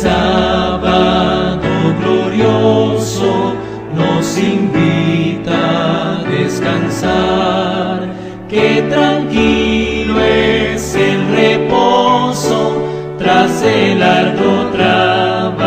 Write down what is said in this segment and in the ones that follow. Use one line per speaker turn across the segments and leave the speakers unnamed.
sábado glorioso nos invita a descansar, que tranquilo es el reposo tras el arduo trabajar.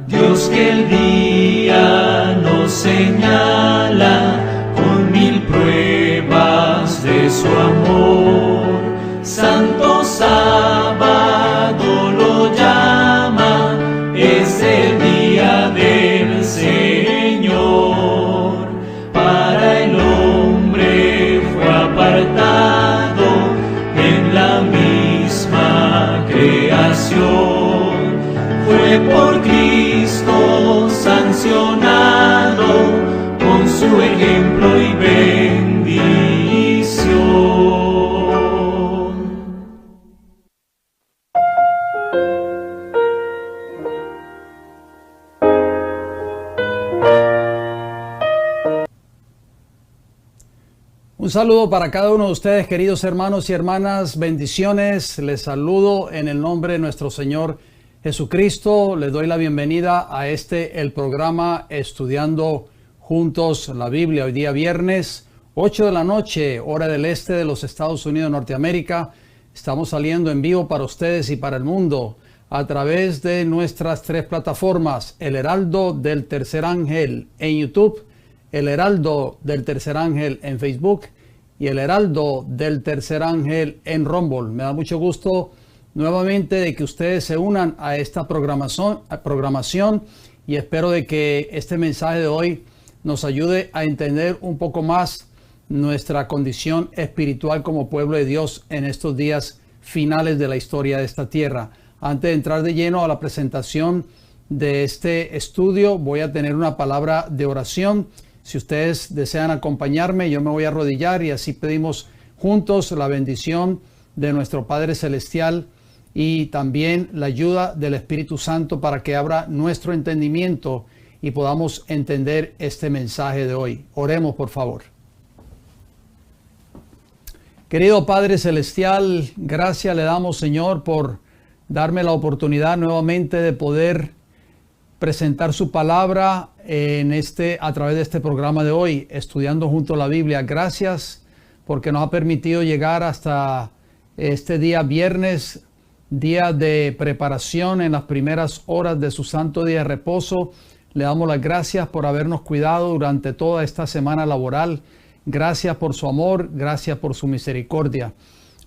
Dios que el día nos señala con 1000 pruebas de su amor, santo sábado lo llama, es el día del Señor. Para el hombre fue apartado en la misma creación, fue por Cristo sancionado con su ejemplo y bendición.
Un saludo para cada uno de ustedes, queridos hermanos y hermanas. Bendiciones. Les saludo en el nombre de nuestro Señor Jesucristo. Les doy la bienvenida a el programa Estudiando Juntos la Biblia. Hoy día viernes, 8 de la noche, hora del este de los Estados Unidos de Norteamérica. Estamos saliendo en vivo para ustedes y para el mundo a través de nuestras 3 plataformas: El Heraldo del Tercer Ángel en YouTube, El Heraldo del Tercer Ángel en Facebook y El Heraldo del Tercer Ángel en Rumble. Me da mucho gusto nuevamente de que ustedes se unan a esta programación y espero de que este mensaje de hoy nos ayude a entender un poco más nuestra condición espiritual como pueblo de Dios en estos días finales de la historia de esta tierra. Antes de entrar de lleno a la presentación de este estudio, voy a tener una palabra de oración. Si ustedes desean acompañarme, yo me voy a arrodillar y así pedimos juntos la bendición de nuestro Padre Celestial y también la ayuda del Espíritu Santo para que abra nuestro entendimiento y podamos entender este mensaje de hoy. Oremos, por favor. Querido Padre Celestial, gracias le damos, Señor, por darme la oportunidad nuevamente de poder presentar su palabra a través de este programa de hoy, Estudiando Juntos la Biblia. Gracias porque nos ha permitido llegar hasta este día viernes, día de preparación en las primeras horas de su santo día de reposo. Le damos las gracias por habernos cuidado durante toda esta semana laboral. Gracias por su amor, gracias por su misericordia.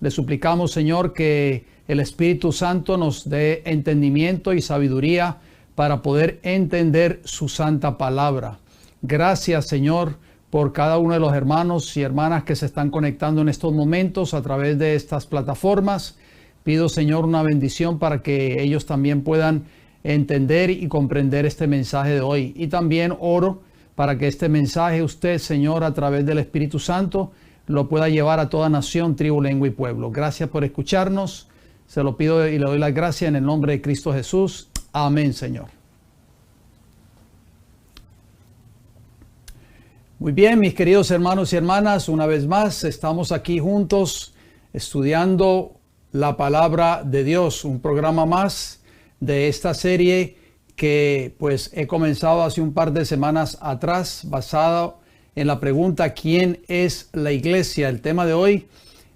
Le suplicamos, Señor, que el Espíritu Santo nos dé entendimiento y sabiduría para poder entender su santa palabra. Gracias, Señor, por cada uno de los hermanos y hermanas que se están conectando en estos momentos a través de estas plataformas. Pido, Señor, una bendición para que ellos también puedan entender y comprender este mensaje de hoy. Y también oro para que este mensaje usted, Señor, a través del Espíritu Santo, lo pueda llevar a toda nación, tribu, lengua y pueblo. Gracias por escucharnos. Se lo pido y le doy las gracias en el nombre de Cristo Jesús. Amén, Señor. Muy bien, mis queridos hermanos y hermanas, una vez más estamos aquí juntos estudiando la palabra de Dios, un programa más de esta serie que pues he comenzado hace un par de semanas atrás, basado en la pregunta ¿quién es la iglesia? El tema de hoy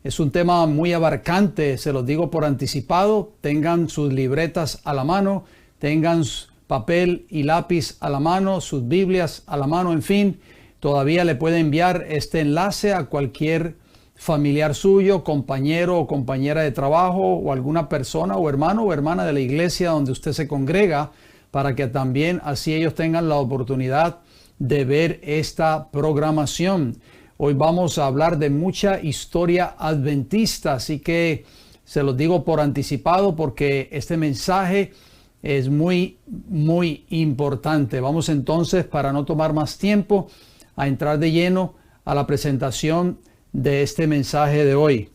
es un tema muy abarcante, se los digo por anticipado. Tengan sus libretas a la mano, tengan papel y lápiz a la mano, sus Biblias a la mano, en fin. Todavía le puede enviar este enlace a cualquier familiar suyo, compañero o compañera de trabajo o alguna persona o hermano o hermana de la iglesia donde usted se congrega, para que también así ellos tengan la oportunidad de ver esta programación. Hoy vamos a hablar de mucha historia adventista, así que se los digo por anticipado porque este mensaje es muy importante. Vamos entonces, para no tomar más tiempo, a entrar de lleno a la presentación de este mensaje de hoy.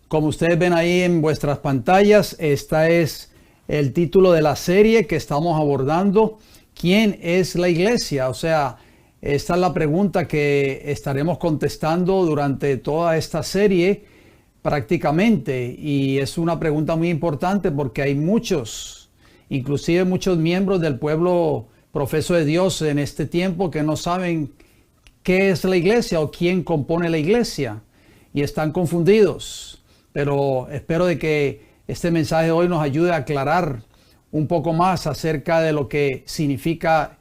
Como ustedes ven ahí en vuestras pantallas, esta es el título de la serie que estamos abordando. ¿Quién es la iglesia? O sea, esta es la pregunta que estaremos contestando durante toda esta serie, prácticamente, y es una pregunta muy importante porque hay muchos, inclusive muchos miembros del pueblo profeso de Dios en este tiempo que no saben qué es la iglesia o quién compone la iglesia y están confundidos. Pero espero de que este mensaje hoy nos ayude a aclarar un poco más acerca de lo que significa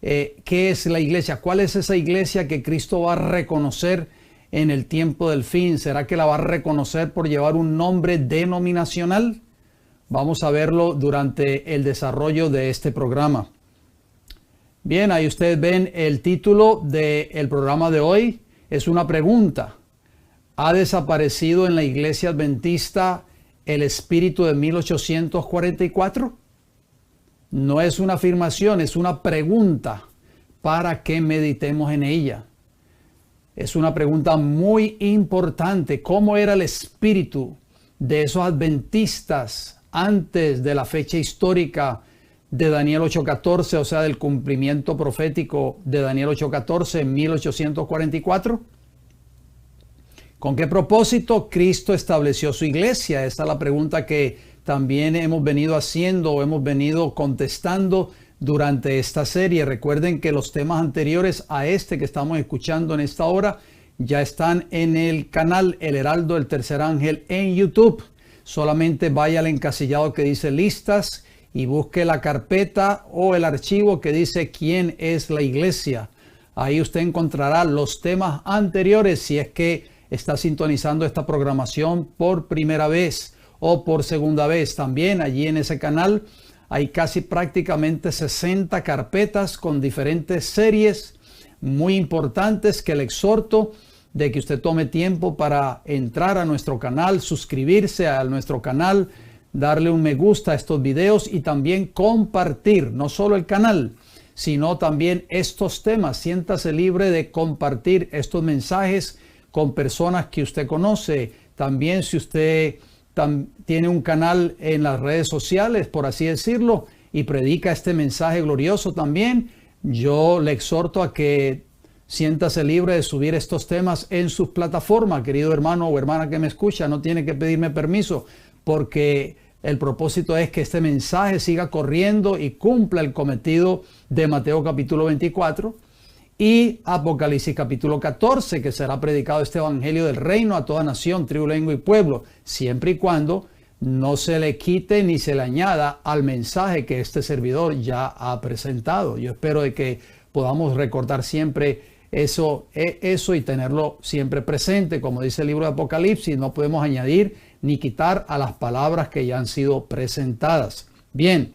qué es la iglesia, cuál es esa iglesia que Cristo va a reconocer en el tiempo del fin. ¿Será que la va a reconocer por llevar un nombre denominacional? Vamos a verlo durante el desarrollo de este programa. Bien, ahí ustedes ven el título del programa de hoy. Es una pregunta. ¿Ha desaparecido en la iglesia adventista el espíritu de 1844? No es una afirmación, es una pregunta para que meditemos en ella. Es una pregunta muy importante. ¿Cómo era el espíritu de esos adventistas antes de la fecha histórica de Daniel 8:14, o sea, del cumplimiento profético de Daniel 8:14 en 1844? ¿Con qué propósito Cristo estableció su iglesia? Esta es la pregunta que también hemos venido haciendo o hemos venido contestando durante esta serie. Recuerden que los temas anteriores a este que estamos escuchando en esta hora ya están en el canal El Heraldo del Tercer Ángel en YouTube. Solamente vaya al encasillado que dice listas y busque la carpeta o el archivo que dice ¿quién es la iglesia? Ahí usted encontrará los temas anteriores si es que está sintonizando esta programación por primera vez o por segunda vez. También allí en ese canal hay casi prácticamente 60 carpetas con diferentes series muy importantes que le exhorto de que usted tome tiempo para entrar a nuestro canal, suscribirse a nuestro canal, darle un me gusta a estos videos y también compartir no solo el canal, sino también estos temas. Siéntase libre de compartir estos mensajes con personas que usted conoce. También si usted tiene un canal en las redes sociales, por así decirlo, y predica este mensaje glorioso también, yo le exhorto a que siéntase libre de subir estos temas en sus plataformas. Querido hermano o hermana que me escucha, no tiene que pedirme permiso, porque el propósito es que este mensaje siga corriendo y cumpla el cometido de Mateo capítulo 24 y Apocalipsis capítulo 14, que será predicado este evangelio del reino a toda nación, tribu, lengua y pueblo, siempre y cuando no se le quite ni se le añada al mensaje que este servidor ya ha presentado. Yo espero de que podamos recordar siempre eso y tenerlo siempre presente. Como dice el libro de Apocalipsis, no podemos añadir ni quitar a las palabras que ya han sido presentadas. Bien,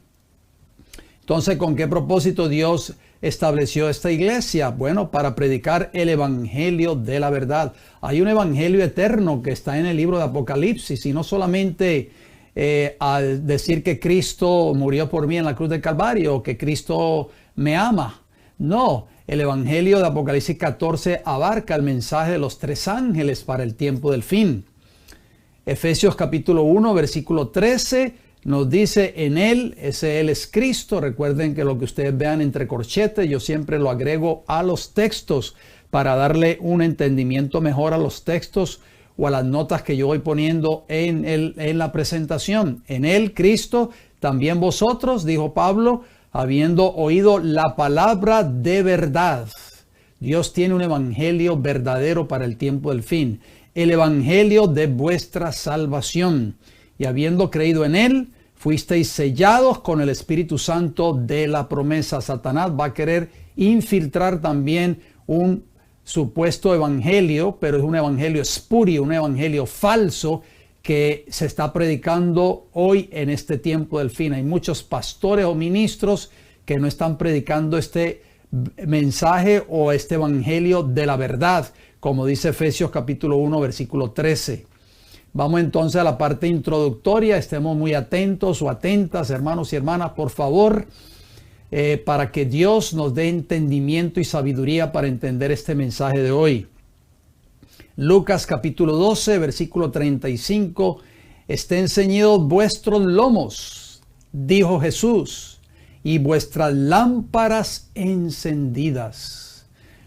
entonces, ¿con qué propósito Dios estableció esta iglesia? Bueno, para predicar el evangelio de la verdad. Hay un evangelio eterno que está en el libro de Apocalipsis, y no solamente al decir que Cristo murió por mí en la cruz del Calvario, o que Cristo me ama. No, el evangelio de Apocalipsis 14 abarca el mensaje de los tres ángeles para el tiempo del fin. Efesios capítulo 1, versículo 13 nos dice: en él, ese él es Cristo. Recuerden que lo que ustedes vean entre corchetes, yo siempre lo agrego a los textos para darle un entendimiento mejor a los textos o a las notas que yo voy poniendo en la presentación. En él, Cristo, también vosotros, dijo Pablo, habiendo oído la palabra de verdad. Dios tiene un evangelio verdadero para el tiempo del fin. El evangelio de vuestra salvación. Y habiendo creído en él, fuisteis sellados con el Espíritu Santo de la promesa. Satanás va a querer infiltrar también un supuesto evangelio, pero es un evangelio espurio, un evangelio falso que se está predicando hoy en este tiempo del fin. Hay muchos pastores o ministros que no están predicando este mensaje o este evangelio de la verdad, como dice Efesios capítulo 1, versículo 13. Vamos entonces a la parte introductoria. Estemos muy atentos o atentas, hermanos y hermanas, por favor, para que Dios nos dé entendimiento y sabiduría para entender este mensaje de hoy. Lucas capítulo 12, versículo 35. Estén ceñidos vuestros lomos, dijo Jesús, y vuestras lámparas encendidas.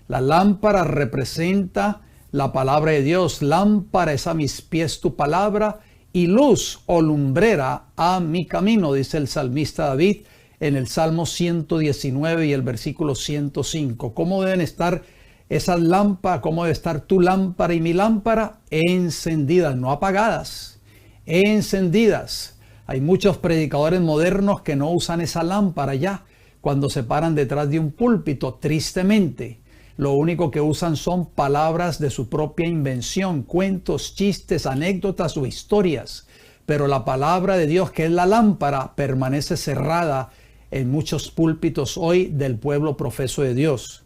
La lámpara representa la palabra de Dios. Lámpara es a mis pies tu palabra y luz o lumbrera a mi camino, dice el salmista David en el Salmo 119 y el versículo 105. ¿Cómo deben estar esas lámparas? ¿Cómo debe estar tu lámpara y mi lámpara? Encendidas, no apagadas, encendidas. Hay muchos predicadores modernos que no usan esa lámpara ya cuando se paran detrás de un púlpito, tristemente. Lo único que usan son palabras de su propia invención, cuentos, chistes, anécdotas o historias. Pero la palabra de Dios, que es la lámpara, permanece cerrada en muchos púlpitos hoy del pueblo profeso de Dios.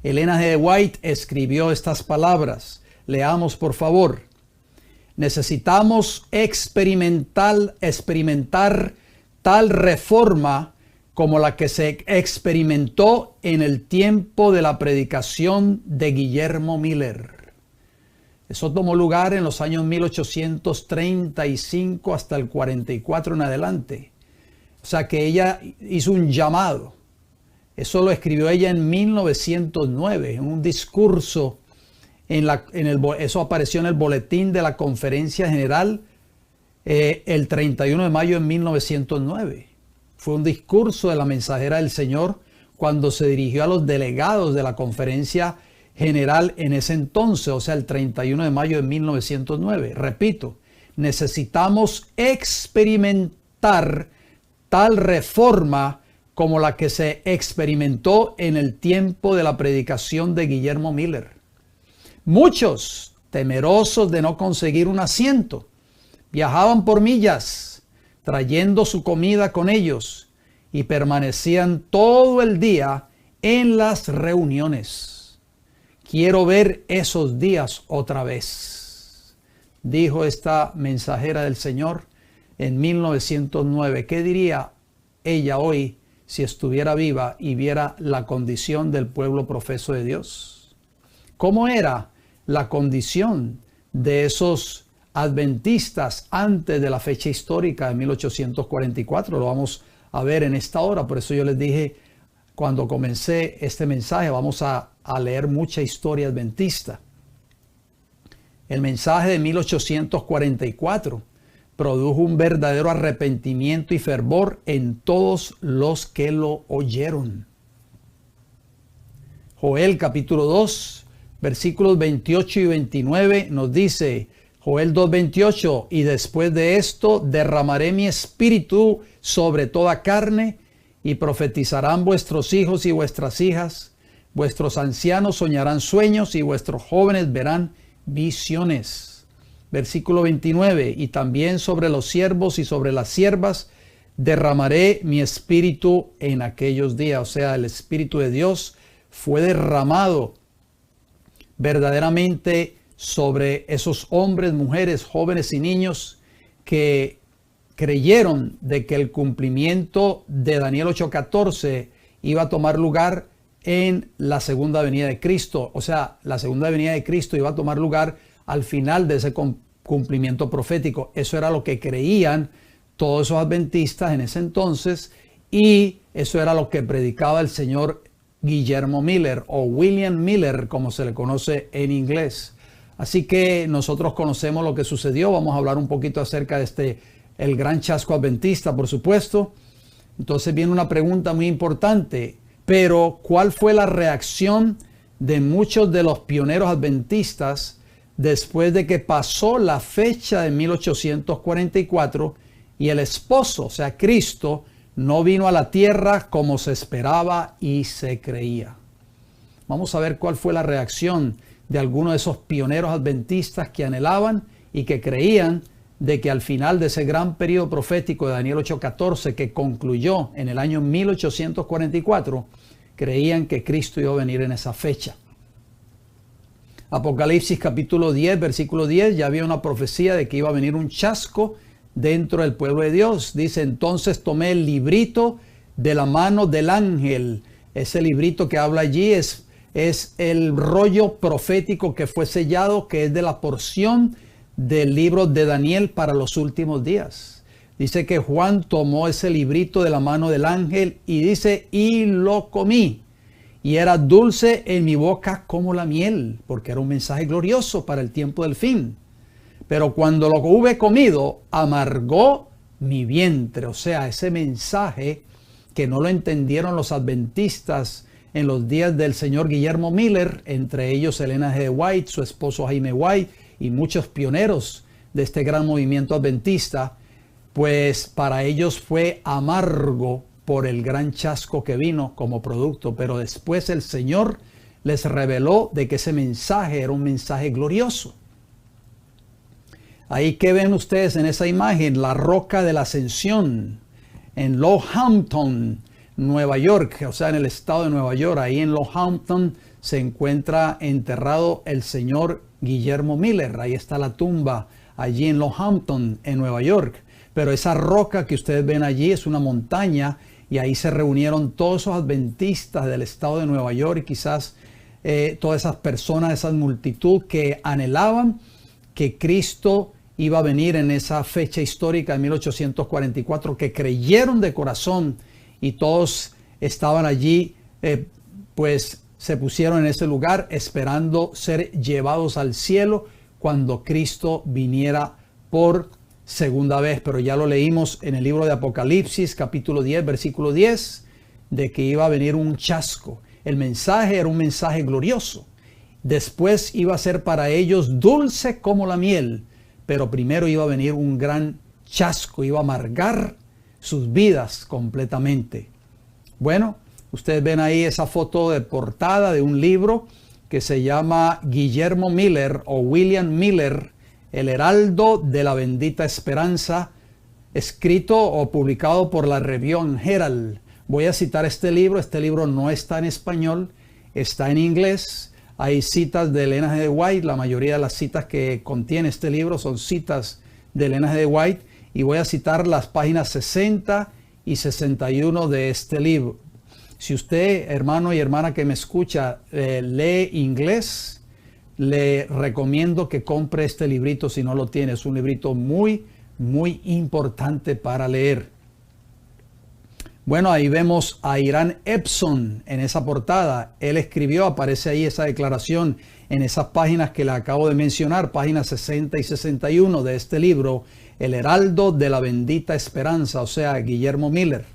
Elena G. White escribió estas palabras. Leamos, por favor. Necesitamos experimentar tal reforma como la que se experimentó en el tiempo de la predicación de Guillermo Miller. Eso tomó lugar en los años 1835 hasta el 44 en adelante. O sea que ella hizo un llamado. Eso lo escribió ella en 1909, en un discurso. Eso apareció en el boletín de la Conferencia General el 31 de mayo de 1909. Fue un discurso de la mensajera del Señor cuando se dirigió a los delegados de la Conferencia General en ese entonces, o sea, el 31 de mayo de 1909. Repito, necesitamos experimentar tal reforma como la que se experimentó en el tiempo de la predicación de Guillermo Miller. Muchos, temerosos de no conseguir un asiento, viajaban por millas, trayendo su comida con ellos, y permanecían todo el día en las reuniones. Quiero ver esos días otra vez, dijo esta mensajera del Señor en 1909. ¿Qué diría ella hoy si estuviera viva y viera la condición del pueblo profeso de Dios? ¿Cómo era la condición de esos adventistas antes de la fecha histórica de 1844? Lo vamos a ver en esta hora. Por eso yo les dije cuando comencé este mensaje, vamos a leer mucha historia adventista. El mensaje de 1844 produjo un verdadero arrepentimiento y fervor en todos los que lo oyeron. Joel capítulo 2, versículos 28 y 29 nos dice, Joel 2:28, y después de esto derramaré mi espíritu sobre toda carne, y profetizarán vuestros hijos y vuestras hijas, vuestros ancianos soñarán sueños, y vuestros jóvenes verán visiones. Versículo 29, y también sobre los siervos y sobre las siervas derramaré mi espíritu en aquellos días. O sea, el espíritu de Dios fue derramado verdaderamente sobre esos hombres, mujeres, jóvenes y niños que creyeron de que el cumplimiento de Daniel 8:14 iba a tomar lugar en la segunda venida de Cristo. O sea, la segunda venida de Cristo iba a tomar lugar al final de ese cumplimiento profético. Eso era lo que creían todos esos adventistas en ese entonces, y eso era lo que predicaba el señor Guillermo Miller, o William Miller, como se le conoce en inglés. Así que nosotros conocemos lo que sucedió. Vamos a hablar un poquito acerca de el gran chasco adventista, por supuesto. Entonces viene una pregunta muy importante. Pero, ¿cuál fue la reacción de muchos de los pioneros adventistas después de que pasó la fecha de 1844 y el esposo, o sea, Cristo, no vino a la tierra como se esperaba y se creía? Vamos a ver cuál fue la reacción de algunos de esos pioneros adventistas que anhelaban y que creían de que al final de ese gran periodo profético de Daniel 8:14, que concluyó en el año 1844, creían que Cristo iba a venir en esa fecha. Apocalipsis capítulo 10, versículo 10, ya había una profecía de que iba a venir un chasco dentro del pueblo de Dios. Dice, entonces tomé el librito de la mano del ángel. Ese librito que habla allí es el rollo profético que fue sellado, que es de la porción del libro de Daniel para los últimos días. Dice que Juan tomó ese librito de la mano del ángel y dice, y lo comí. y era dulce en mi boca como la miel, porque era un mensaje glorioso para el tiempo del fin. Pero cuando lo hube comido, amargó mi vientre. O sea, ese mensaje que no lo entendieron los adventistas en los días del señor Guillermo Miller, entre ellos Elena G. White, su esposo Jaime White y muchos pioneros de este gran movimiento adventista, pues para ellos fue amargo por el gran chasco que vino como producto. Pero después el Señor les reveló de que ese mensaje era un mensaje glorioso. Ahí que ven ustedes en esa imagen, la roca de la Ascensión en Lowhampton, Nueva York, o sea, en el estado de Nueva York. Ahí en Lowhampton se encuentra enterrado el señor Guillermo Miller. Ahí está la tumba, allí en Lowhampton, en Nueva York. Pero esa roca que ustedes ven allí es una montaña, y ahí se reunieron todos esos adventistas del estado de Nueva York y quizás todas esas personas, esa multitud que anhelaban que Cristo iba a venir en esa fecha histórica de 1844, que creyeron de corazón, y todos estaban allí, pues se pusieron en ese lugar esperando ser llevados al cielo cuando Cristo viniera por segunda vez. Pero ya lo leímos en el libro de Apocalipsis, capítulo 10, versículo 10, de que iba a venir un chasco. El mensaje era un mensaje glorioso. Después iba a ser para ellos dulce como la miel, pero primero iba a venir un gran chasco, iba a amargar sus vidas completamente. Bueno, ustedes ven ahí esa foto de portada de un libro que se llama Guillermo Miller o William Miller, El Heraldo de la Bendita Esperanza, escrito o publicado por la Review and Herald. Voy a citar este libro no está en español, está en inglés. Hay citas de Elena G. White, la mayoría de las citas que contiene este libro son citas de Elena G. White, y voy a citar las páginas 60 y 61 de este libro. Si usted, hermano y hermana que me escucha, lee inglés, le recomiendo que compre este librito si no lo tiene. Es un librito muy, muy importante para leer. Bueno, ahí vemos a Irán Epson en esa portada. Él escribió, aparece ahí esa declaración en esas páginas que le acabo de mencionar, páginas 60 y 61 de este libro, El Heraldo de la Bendita Esperanza, o sea, Guillermo Miller.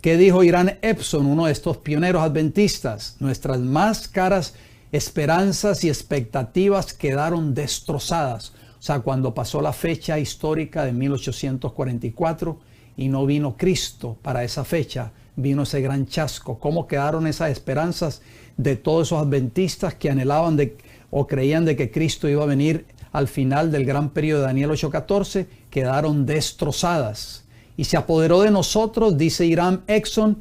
¿Qué dijo Irán Epson, uno de estos pioneros adventistas? Nuestras más caras esperanzas y expectativas quedaron destrozadas. O sea, cuando pasó la fecha histórica de 1844 y no vino Cristo para esa fecha, vino ese gran chasco. ¿Cómo quedaron esas esperanzas de todos esos adventistas que anhelaban o creían de que Cristo iba a venir al final del gran periodo de Daniel 8:14? Quedaron destrozadas. Y se apoderó de nosotros, dice Irán Epson,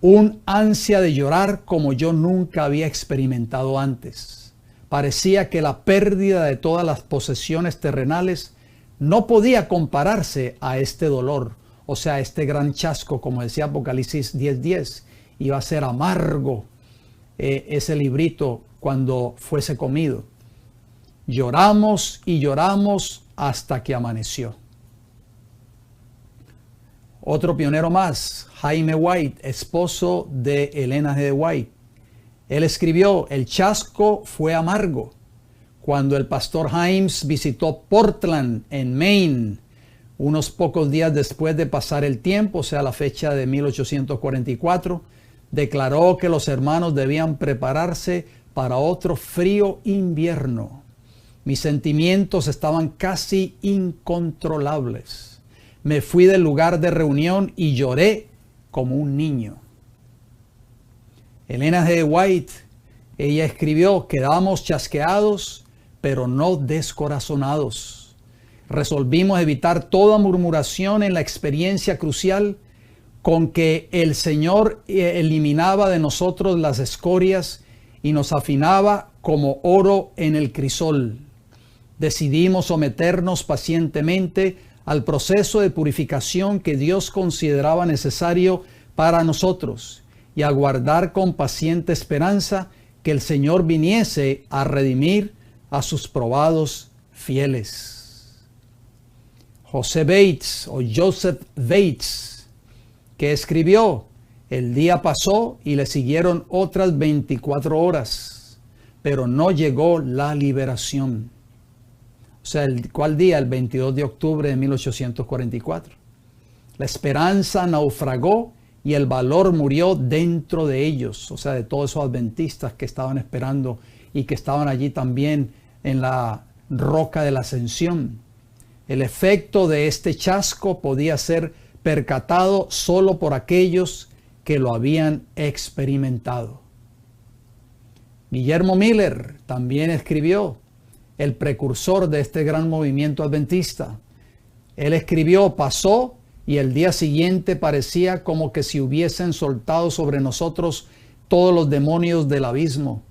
un ansia de llorar como yo nunca había experimentado antes. Parecía que la pérdida de todas las posesiones terrenales no podía compararse a este dolor, o sea, este gran chasco, como decía Apocalipsis 10:10. Iba a ser amargo ese librito cuando fuese comido. Lloramos y lloramos hasta que amaneció. Otro pionero más, Jaime White, esposo de Elena G. White. Él escribió, el chasco fue amargo. Cuando el pastor Himes visitó Portland, en Maine, unos pocos días después de pasar el tiempo, o sea, la fecha de 1844, declaró que los hermanos debían prepararse para otro frío invierno. Mis sentimientos estaban casi incontrolables. Me fui del lugar de reunión y lloré como un niño. Elena G. White, ella escribió, quedamos chasqueados, pero no descorazonados. Resolvimos evitar toda murmuración en la experiencia crucial con que el Señor eliminaba de nosotros las escorias y nos afinaba como oro en el crisol. Decidimos someternos pacientemente al proceso de purificación que Dios consideraba necesario para nosotros y aguardar con paciente esperanza que el Señor viniese a redimir a sus probados fieles. Joseph Bates, que escribió, El día pasó y le siguieron otras 24 horas, pero no llegó la liberación. O sea, ¿cuál día? El 22 de octubre de 1844. La esperanza naufragó y el valor murió dentro de ellos, o sea, de todos esos adventistas que estaban esperando y que estaban allí también en la roca de la ascensión. El efecto de este chasco podía ser percatado solo por aquellos que lo habían experimentado. Guillermo Miller también escribió, el precursor de este gran movimiento adventista. Él escribió, pasó y el día siguiente parecía como que si hubiesen soltado sobre nosotros todos los demonios del abismo.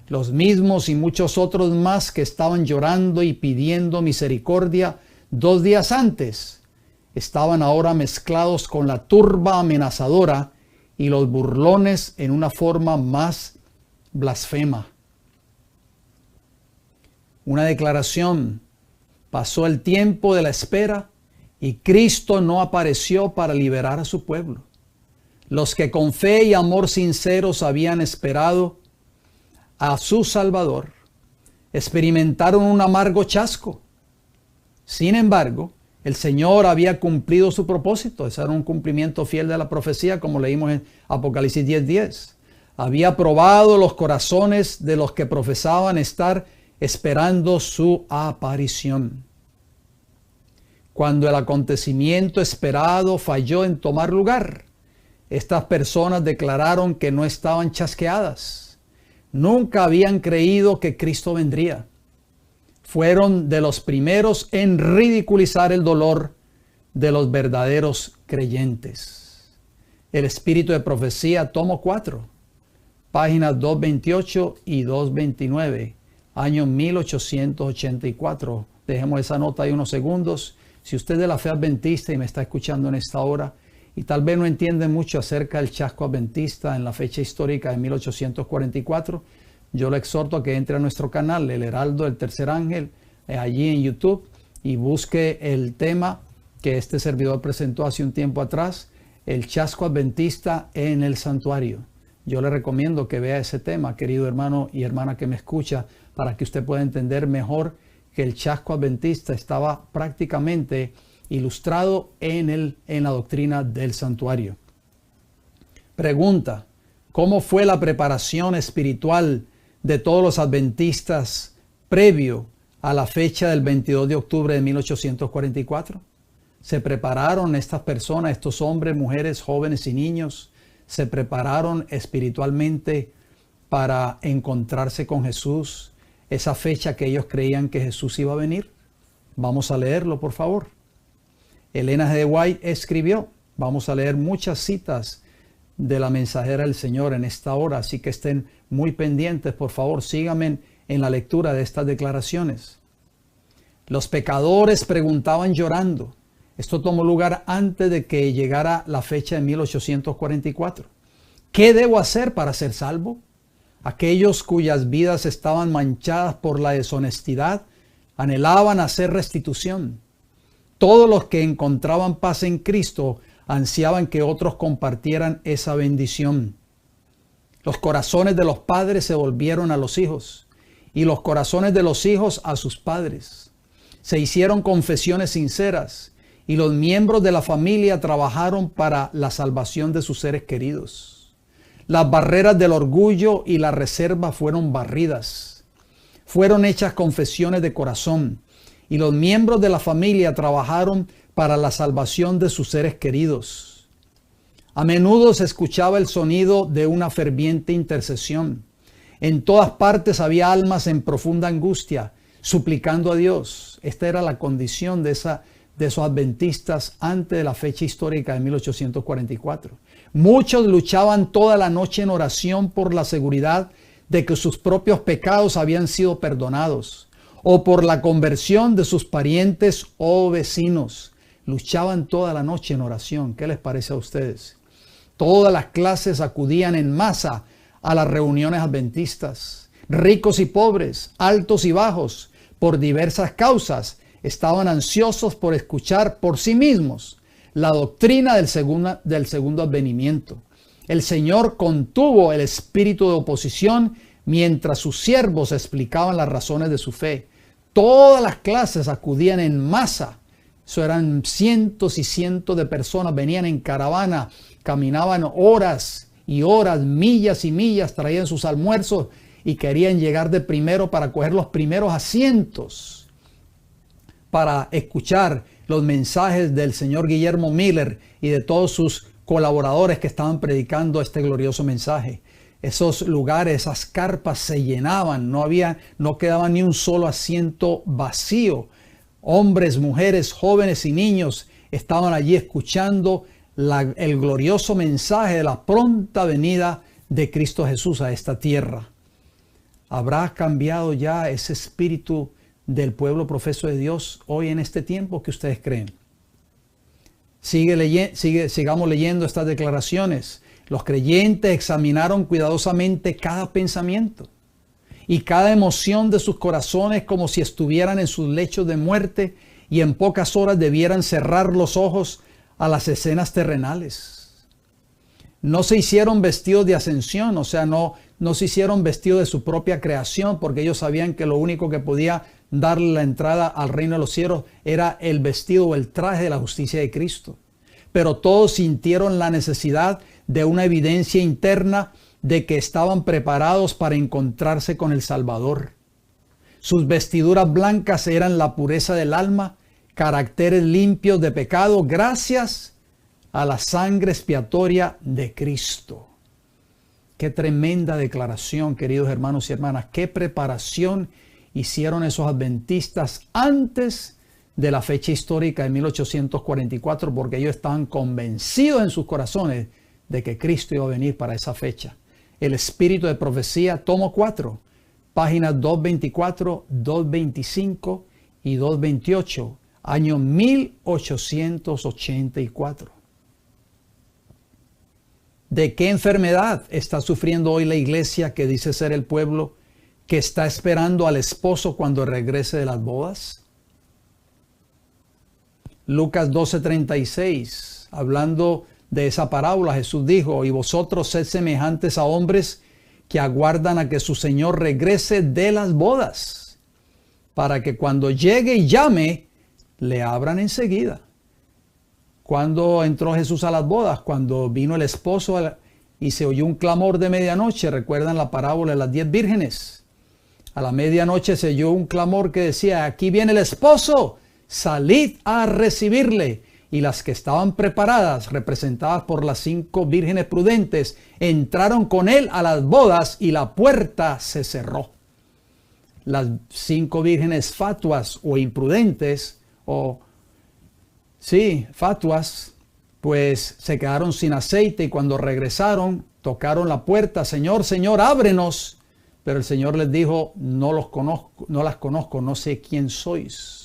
Los mismos y muchos otros más que estaban llorando y pidiendo misericordia 2 días antes, estaban ahora mezclados con la turba amenazadora y los burlones en una forma más blasfema. Una declaración: pasó el tiempo de la espera y Cristo no apareció para liberar a su pueblo. Los que con fe y amor sinceros habían esperado a su Salvador experimentaron un amargo chasco. Sin embargo, el Señor había cumplido su propósito. Ese era un cumplimiento fiel de la profecía, como leímos en Apocalipsis 10:10. Había probado los corazones de los que profesaban estar esperando su aparición. Cuando el acontecimiento esperado falló en tomar lugar, estas personas declararon que no estaban chasqueadas. Nunca habían creído que Cristo vendría. Fueron de los primeros en ridiculizar el dolor de los verdaderos creyentes. El Espíritu de Profecía, tomo 4, páginas 228 y 229, año 1884. Dejemos esa nota ahí unos segundos. Si usted es de la fe adventista y me está escuchando en esta hora y tal vez no entiende mucho acerca del chasco adventista en la fecha histórica de 1844, yo le exhorto a que entre a nuestro canal, El Heraldo del Tercer Ángel, allí en YouTube, y busque el tema que este servidor presentó hace un tiempo atrás, el chasco adventista en el santuario. Yo le recomiendo que vea ese tema, querido hermano y hermana que me escucha, para que usted pueda entender mejor que el chasco adventista estaba prácticamente ilustrado en la doctrina del santuario. Pregunta: ¿cómo fue la preparación espiritual de todos los adventistas previo a la fecha del 22 de octubre de 1844? ¿Se prepararon estas personas, estos hombres, mujeres, jóvenes y niños? ¿Se prepararon espiritualmente para encontrarse con Jesús? Esa fecha que ellos creían que Jesús iba a venir. Vamos a leerlo, por favor. Elena G. de White escribió. Vamos a leer muchas citas de la mensajera del Señor en esta hora, así que estén muy pendientes, por favor, síganme en la lectura de estas declaraciones. Los pecadores preguntaban llorando. Esto tomó lugar antes de que llegara la fecha de 1844. ¿Qué debo hacer para ser salvo? Aquellos cuyas vidas estaban manchadas por la deshonestidad anhelaban hacer restitución. Todos los que encontraban paz en Cristo ansiaban que otros compartieran esa bendición. Los corazones de los padres se volvieron a los hijos y los corazones de los hijos a sus padres. Se hicieron confesiones sinceras y los miembros de la familia trabajaron para la salvación de sus seres queridos. Las barreras del orgullo y la reserva fueron barridas. Fueron hechas confesiones de corazón y los miembros de la familia trabajaron para la salvación de sus seres queridos. A menudo se escuchaba el sonido de una ferviente intercesión. En todas partes había almas en profunda angustia, suplicando a Dios. Esta era la condición de esos adventistas antes de la fecha histórica de 1844. Muchos luchaban toda la noche en oración por la seguridad de que sus propios pecados habían sido perdonados o por la conversión de sus parientes o vecinos. Luchaban toda la noche en oración. ¿Qué les parece a ustedes? Todas las clases acudían en masa a las reuniones adventistas. Ricos y pobres, altos y bajos, por diversas causas, estaban ansiosos por escuchar por sí mismos la doctrina del segundo advenimiento. El Señor contuvo el espíritu de oposición mientras sus siervos explicaban las razones de su fe. Todas las clases acudían en masa. Eso eran cientos y cientos de personas, venían en caravana, caminaban horas y horas, millas y millas, traían sus almuerzos y querían llegar de primero para coger los primeros asientos, para escuchar los mensajes del señor Guillermo Miller y de todos sus colaboradores que estaban predicando este glorioso mensaje. Esos lugares, esas carpas se llenaban, no quedaba ni un solo asiento vacío. Hombres, mujeres, jóvenes y niños estaban allí escuchando el glorioso mensaje de la pronta venida de Cristo Jesús a esta tierra. ¿Habrá cambiado ya ese espíritu del pueblo profeso de Dios hoy en este tiempo que ustedes creen? Sigamos leyendo estas declaraciones. Los creyentes examinaron cuidadosamente cada pensamiento y cada emoción de sus corazones como si estuvieran en sus lechos de muerte y en pocas horas debieran cerrar los ojos a las escenas terrenales. No se hicieron vestidos de ascensión, o sea, no se hicieron vestidos de su propia creación, porque ellos sabían que lo único que podía darle la entrada al reino de los cielos era el vestido o el traje de la justicia de Cristo. Pero todos sintieron la necesidad de una evidencia interna de que estaban preparados para encontrarse con el Salvador. Sus vestiduras blancas eran la pureza del alma, caracteres limpios de pecado, gracias a la sangre expiatoria de Cristo. Qué tremenda declaración, queridos hermanos y hermanas. Qué preparación hicieron esos adventistas antes de la fecha histórica de 1844, porque ellos estaban convencidos en sus corazones de que Cristo iba a venir para esa fecha. El espíritu de profecía, tomo 4, páginas 224, 225 y 228, año 1884. ¿De qué enfermedad está sufriendo hoy la iglesia que dice ser el pueblo que está esperando al esposo cuando regrese de las bodas? Lucas 12:36, hablando de esa parábola, Jesús dijo: y vosotros sed semejantes a hombres que aguardan a que su Señor regrese de las bodas, para que cuando llegue y llame, le abran enseguida. ¿Cuándo entró Jesús a las bodas? Cuando vino el esposo y se oyó un clamor de medianoche. ¿Recuerdan la parábola de las 10 vírgenes? A la medianoche se oyó un clamor que decía: aquí viene el esposo, salid a recibirle. Y las que estaban preparadas, representadas por las 5 vírgenes prudentes, entraron con él a las bodas y la puerta se cerró. Las 5 vírgenes fatuas o imprudentes, fatuas, pues se quedaron sin aceite, y cuando regresaron tocaron la puerta: Señor, Señor, ábrenos. Pero el Señor les dijo: no las conozco, no sé quién sois.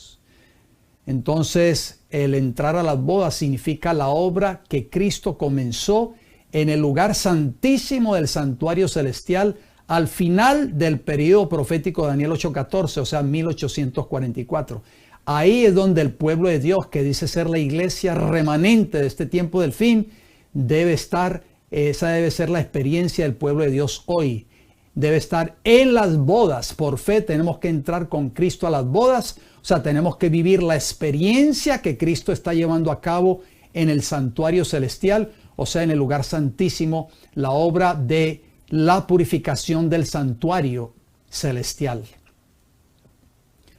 Entonces, el entrar a las bodas significa la obra que Cristo comenzó en el lugar santísimo del santuario celestial al final del periodo profético de Daniel 8:14, o sea, 1844. Ahí es donde el pueblo de Dios, que dice ser la iglesia remanente de este tiempo del fin, debe estar. Esa debe ser la experiencia del pueblo de Dios hoy. Debe estar en las bodas. Por fe tenemos que entrar con Cristo a las bodas. O sea, tenemos que vivir la experiencia que Cristo está llevando a cabo en el santuario celestial, o sea, en el lugar santísimo, la obra de la purificación del santuario celestial.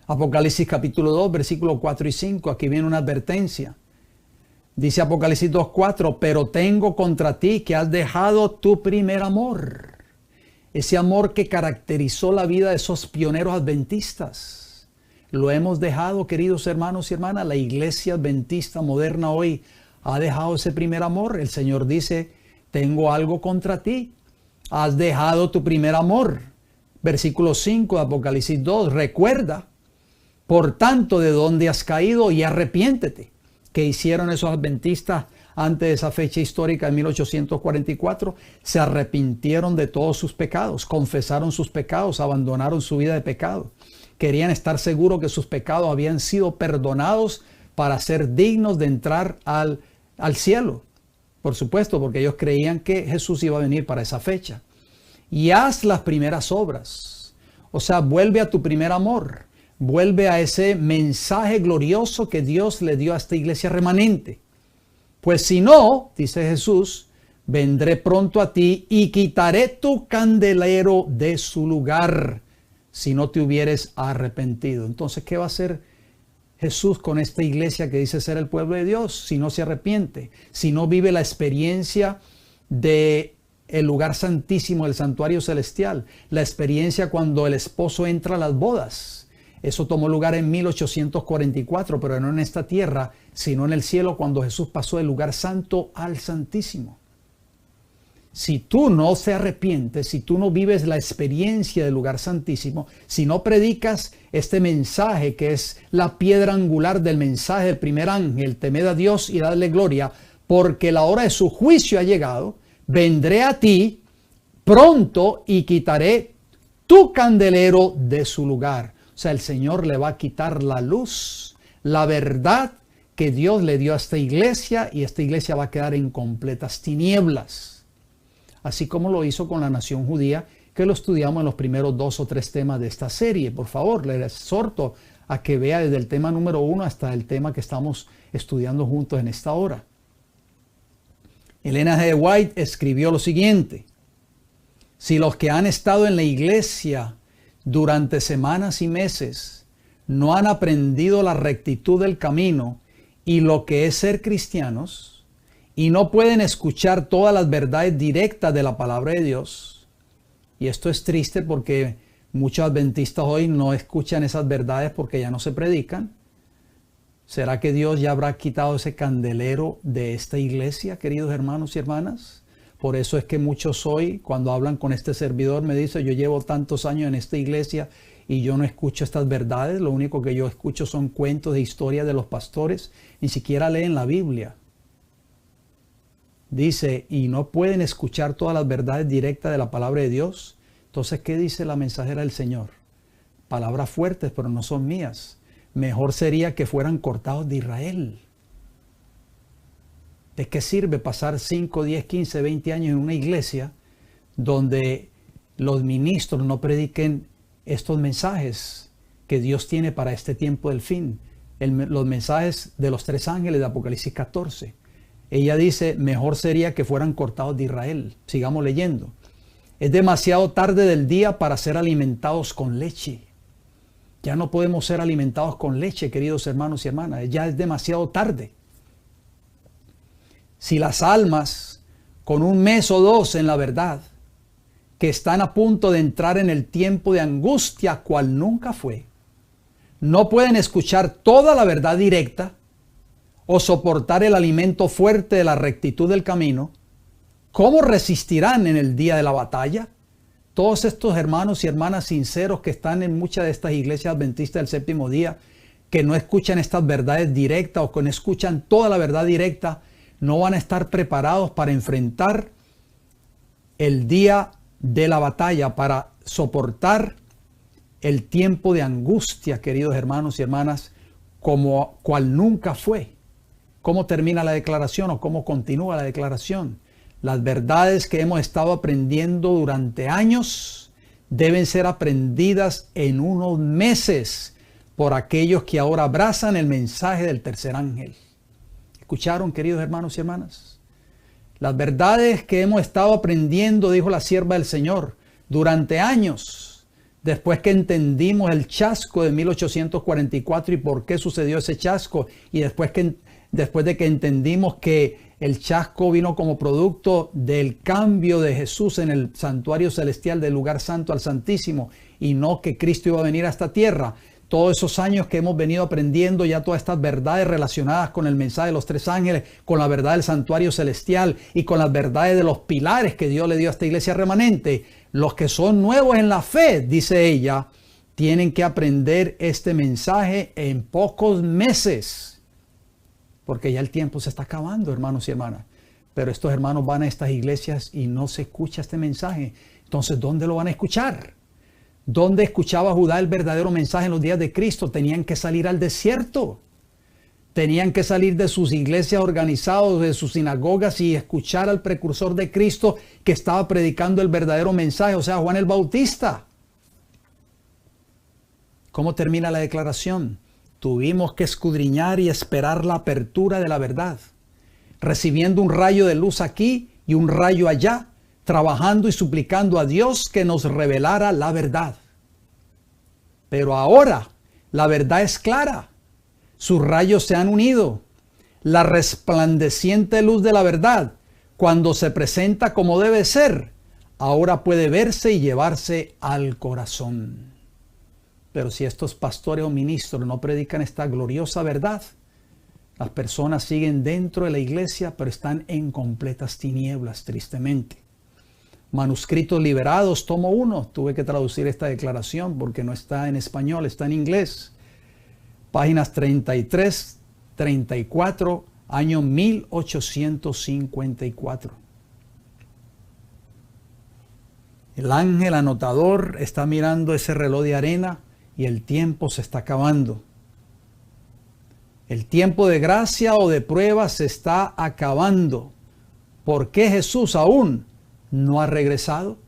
Apocalipsis capítulo 2, versículos 4 y 5, aquí viene una advertencia. Dice Apocalipsis 2:4, pero tengo contra ti que has dejado tu primer amor. Ese amor que caracterizó la vida de esos pioneros adventistas. Lo hemos dejado, queridos hermanos y hermanas. La iglesia adventista moderna hoy ha dejado ese primer amor. El Señor dice: tengo algo contra ti. Has dejado tu primer amor. Versículo 5 de Apocalipsis 2. Recuerda, por tanto, de dónde has caído y arrepiéntete. ¿Qué hicieron esos adventistas antes de esa fecha histórica de 1844? Se arrepintieron de todos sus pecados, confesaron sus pecados, abandonaron su vida de pecado. Querían estar seguros que sus pecados habían sido perdonados para ser dignos de entrar al cielo. Por supuesto, porque ellos creían que Jesús iba a venir para esa fecha. Y haz las primeras obras. O sea, vuelve a tu primer amor. Vuelve a ese mensaje glorioso que Dios le dio a esta iglesia remanente. Pues si no, dice Jesús, vendré pronto a ti y quitaré tu candelero de su lugar, si no te hubieres arrepentido. Entonces, ¿qué va a hacer Jesús con esta iglesia que dice ser el pueblo de Dios si no se arrepiente? Si no vive la experiencia de el lugar santísimo, el santuario celestial, la experiencia cuando el esposo entra a las bodas. Eso tomó lugar en 1844, pero no en esta tierra, sino en el cielo, cuando Jesús pasó del lugar santo al santísimo. Si tú no te arrepientes, si tú no vives la experiencia del lugar santísimo, si no predicas este mensaje que es la piedra angular del mensaje del primer ángel, temed a Dios y dadle gloria, porque la hora de su juicio ha llegado, vendré a ti pronto y quitaré tu candelero de su lugar. O sea, el Señor le va a quitar la luz, la verdad que Dios le dio a esta iglesia, y esta iglesia va a quedar en completas tinieblas. Así como lo hizo con la nación judía, que lo estudiamos en los primeros 2 o 3 temas de esta serie. Por favor, le exhorto a que vea desde el tema número 1 hasta el tema que estamos estudiando juntos en esta hora. Elena G. White escribió lo siguiente: si los que han estado en la iglesia durante semanas y meses no han aprendido la rectitud del camino y lo que es ser cristianos, y no pueden escuchar todas las verdades directas de la palabra de Dios, y esto es triste porque muchos adventistas hoy no escuchan esas verdades porque ya no se predican. ¿Será que Dios ya habrá quitado ese candelero de esta iglesia, queridos hermanos y hermanas? Por eso es que muchos hoy, cuando hablan con este servidor, me dicen: yo llevo tantos años en esta iglesia y yo no escucho estas verdades. Lo único que yo escucho son cuentos de historia de los pastores. Ni siquiera leen la Biblia. Dice, y no pueden escuchar todas las verdades directas de la palabra de Dios. Entonces, ¿qué dice la mensajera del Señor? Palabras fuertes, pero no son mías. Mejor sería que fueran cortados de Israel. ¿De qué sirve pasar 5, 10, 15, 20 años en una iglesia donde los ministros no prediquen estos mensajes que Dios tiene para este tiempo del fin? Los mensajes de los 3 ángeles de Apocalipsis 14. Ella dice, mejor sería que fueran cortados de Israel. Sigamos leyendo. Es demasiado tarde del día para ser alimentados con leche. Ya no podemos ser alimentados con leche, queridos hermanos y hermanas. Ya es demasiado tarde. Si las almas, con 1 mes o 2 en la verdad, que están a punto de entrar en el tiempo de angustia, cual nunca fue, no pueden escuchar toda la verdad directa o soportar el alimento fuerte de la rectitud del camino, ¿cómo resistirán en el día de la batalla? Todos estos hermanos y hermanas sinceros que están en muchas de estas iglesias adventistas del séptimo día, que no escuchan estas verdades directas o que no escuchan toda la verdad directa, no van a estar preparados para enfrentar el día de la batalla, para soportar el tiempo de angustia, queridos hermanos y hermanas, como cual nunca fue. ¿Cómo termina la declaración o cómo continúa la declaración? Las verdades que hemos estado aprendiendo durante años deben ser aprendidas en unos meses por aquellos que ahora abrazan el mensaje del tercer ángel. ¿Escucharon, queridos hermanos y hermanas? Las verdades que hemos estado aprendiendo, dijo la sierva del Señor, durante años, después que entendimos el chasco de 1844 y por qué sucedió ese chasco, y después de que entendimos que el chasco vino como producto del cambio de Jesús en el santuario celestial del lugar santo al santísimo, y no que Cristo iba a venir a esta tierra. Todos esos años que hemos venido aprendiendo ya todas estas verdades relacionadas con el mensaje de los 3 ángeles, con la verdad del santuario celestial y con las verdades de los pilares que Dios le dio a esta iglesia remanente. Los que son nuevos en la fe, dice ella, tienen que aprender este mensaje en pocos meses. Porque ya el tiempo se está acabando, hermanos y hermanas. Pero estos hermanos van a estas iglesias y no se escucha este mensaje. Entonces, ¿dónde lo van a escuchar? ¿Dónde escuchaba Judá el verdadero mensaje en los días de Cristo? Tenían que salir al desierto. Tenían que salir de sus iglesias organizadas, de sus sinagogas y escuchar al precursor de Cristo que estaba predicando el verdadero mensaje, o sea, Juan el Bautista. ¿Cómo termina la declaración? Tuvimos que escudriñar y esperar la apertura de la verdad, recibiendo un rayo de luz aquí y un rayo allá, trabajando y suplicando a Dios que nos revelara la verdad. Pero ahora la verdad es clara. Sus rayos se han unido. La resplandeciente luz de la verdad, cuando se presenta como debe ser, ahora puede verse y llevarse al corazón. Pero si estos pastores o ministros no predican esta gloriosa verdad, las personas siguen dentro de la iglesia, pero están en completas tinieblas, tristemente. Manuscritos liberados, tomo 1. Tuve que traducir esta declaración porque no está en español, está en inglés. Páginas 33, 34, año 1854. El ángel anotador está mirando ese reloj de arena y el tiempo se está acabando. El tiempo de gracia o de prueba se está acabando. ¿Por qué Jesús aún no ha regresado?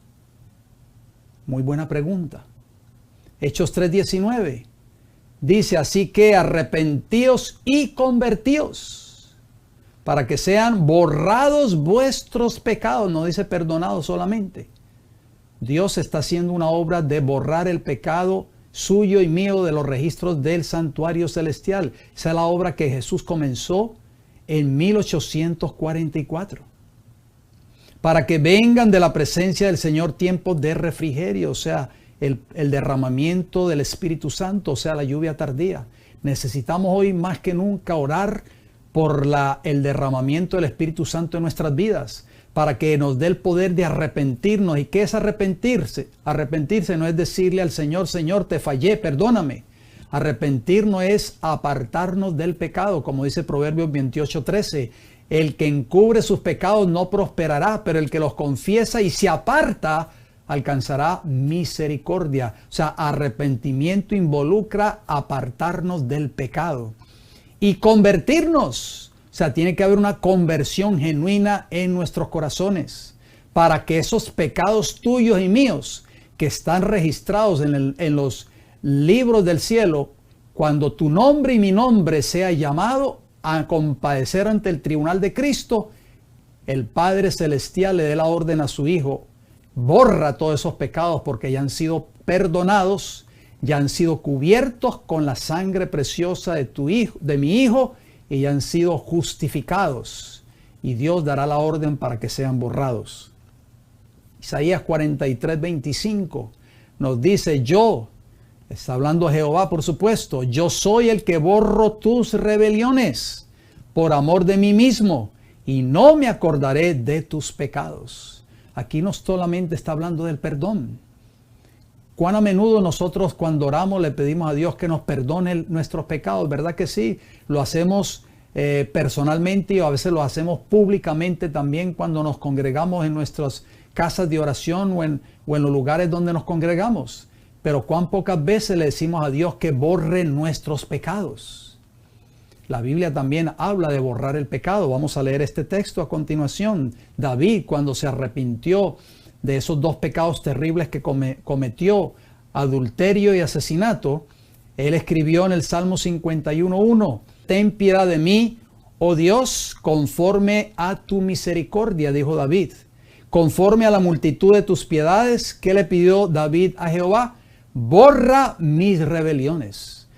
Muy buena pregunta. Hechos 3:19 dice: así que arrepentíos y convertíos, para que sean borrados vuestros pecados. No dice perdonados solamente. Dios está haciendo una obra de borrar el pecado suyo y mío de los registros del santuario celestial. Esa es la obra que Jesús comenzó en 1844. Para que vengan de la presencia del Señor tiempos de refrigerio, o sea, el derramamiento del Espíritu Santo, o sea, la lluvia tardía. Necesitamos hoy más que nunca orar por el derramamiento del Espíritu Santo en nuestras vidas, para que nos dé el poder de arrepentirnos. ¿Y qué es arrepentirse? Arrepentirse no es decirle al Señor: Señor, te fallé, perdóname. Arrepentirnos es apartarnos del pecado, como dice Proverbios 28:13. El que encubre sus pecados no prosperará, pero el que los confiesa y se aparta alcanzará misericordia. O sea, arrepentimiento involucra apartarnos del pecado y convertirnos. O sea, tiene que haber una conversión genuina en nuestros corazones para que esos pecados tuyos y míos que están registrados en los libros del cielo, cuando tu nombre y mi nombre sea llamado a compadecer ante el tribunal de Cristo, el Padre Celestial le dé la orden a su Hijo: borra todos esos pecados porque ya han sido perdonados, ya han sido cubiertos con la sangre preciosa de tu hijo, de mi Hijo, y ya han sido justificados. Y Dios dará la orden para que sean borrados. Isaías 43:25 nos dice: yo, está hablando Jehová por supuesto, yo soy el que borro tus rebeliones por amor de mí mismo, y no me acordaré de tus pecados. Aquí no solamente está hablando del perdón. ¿Cuán a menudo nosotros cuando oramos le pedimos a Dios que nos perdone nuestros pecados? ¿Verdad que sí? Lo hacemos personalmente y a veces lo hacemos públicamente también cuando nos congregamos en nuestras casas de oración o en los lugares donde nos congregamos. Pero cuán pocas veces le decimos a Dios que borre nuestros pecados. La Biblia también habla de borrar el pecado. Vamos a leer este texto a continuación. David, cuando se arrepintió de esos dos pecados terribles que cometió, adulterio y asesinato, él escribió en el Salmo 51:1: ten piedad de mí, oh Dios, conforme a tu misericordia, dijo David. Conforme a la multitud de tus piedades, ¿qué le pidió David a Jehová? Borra mis rebeliones.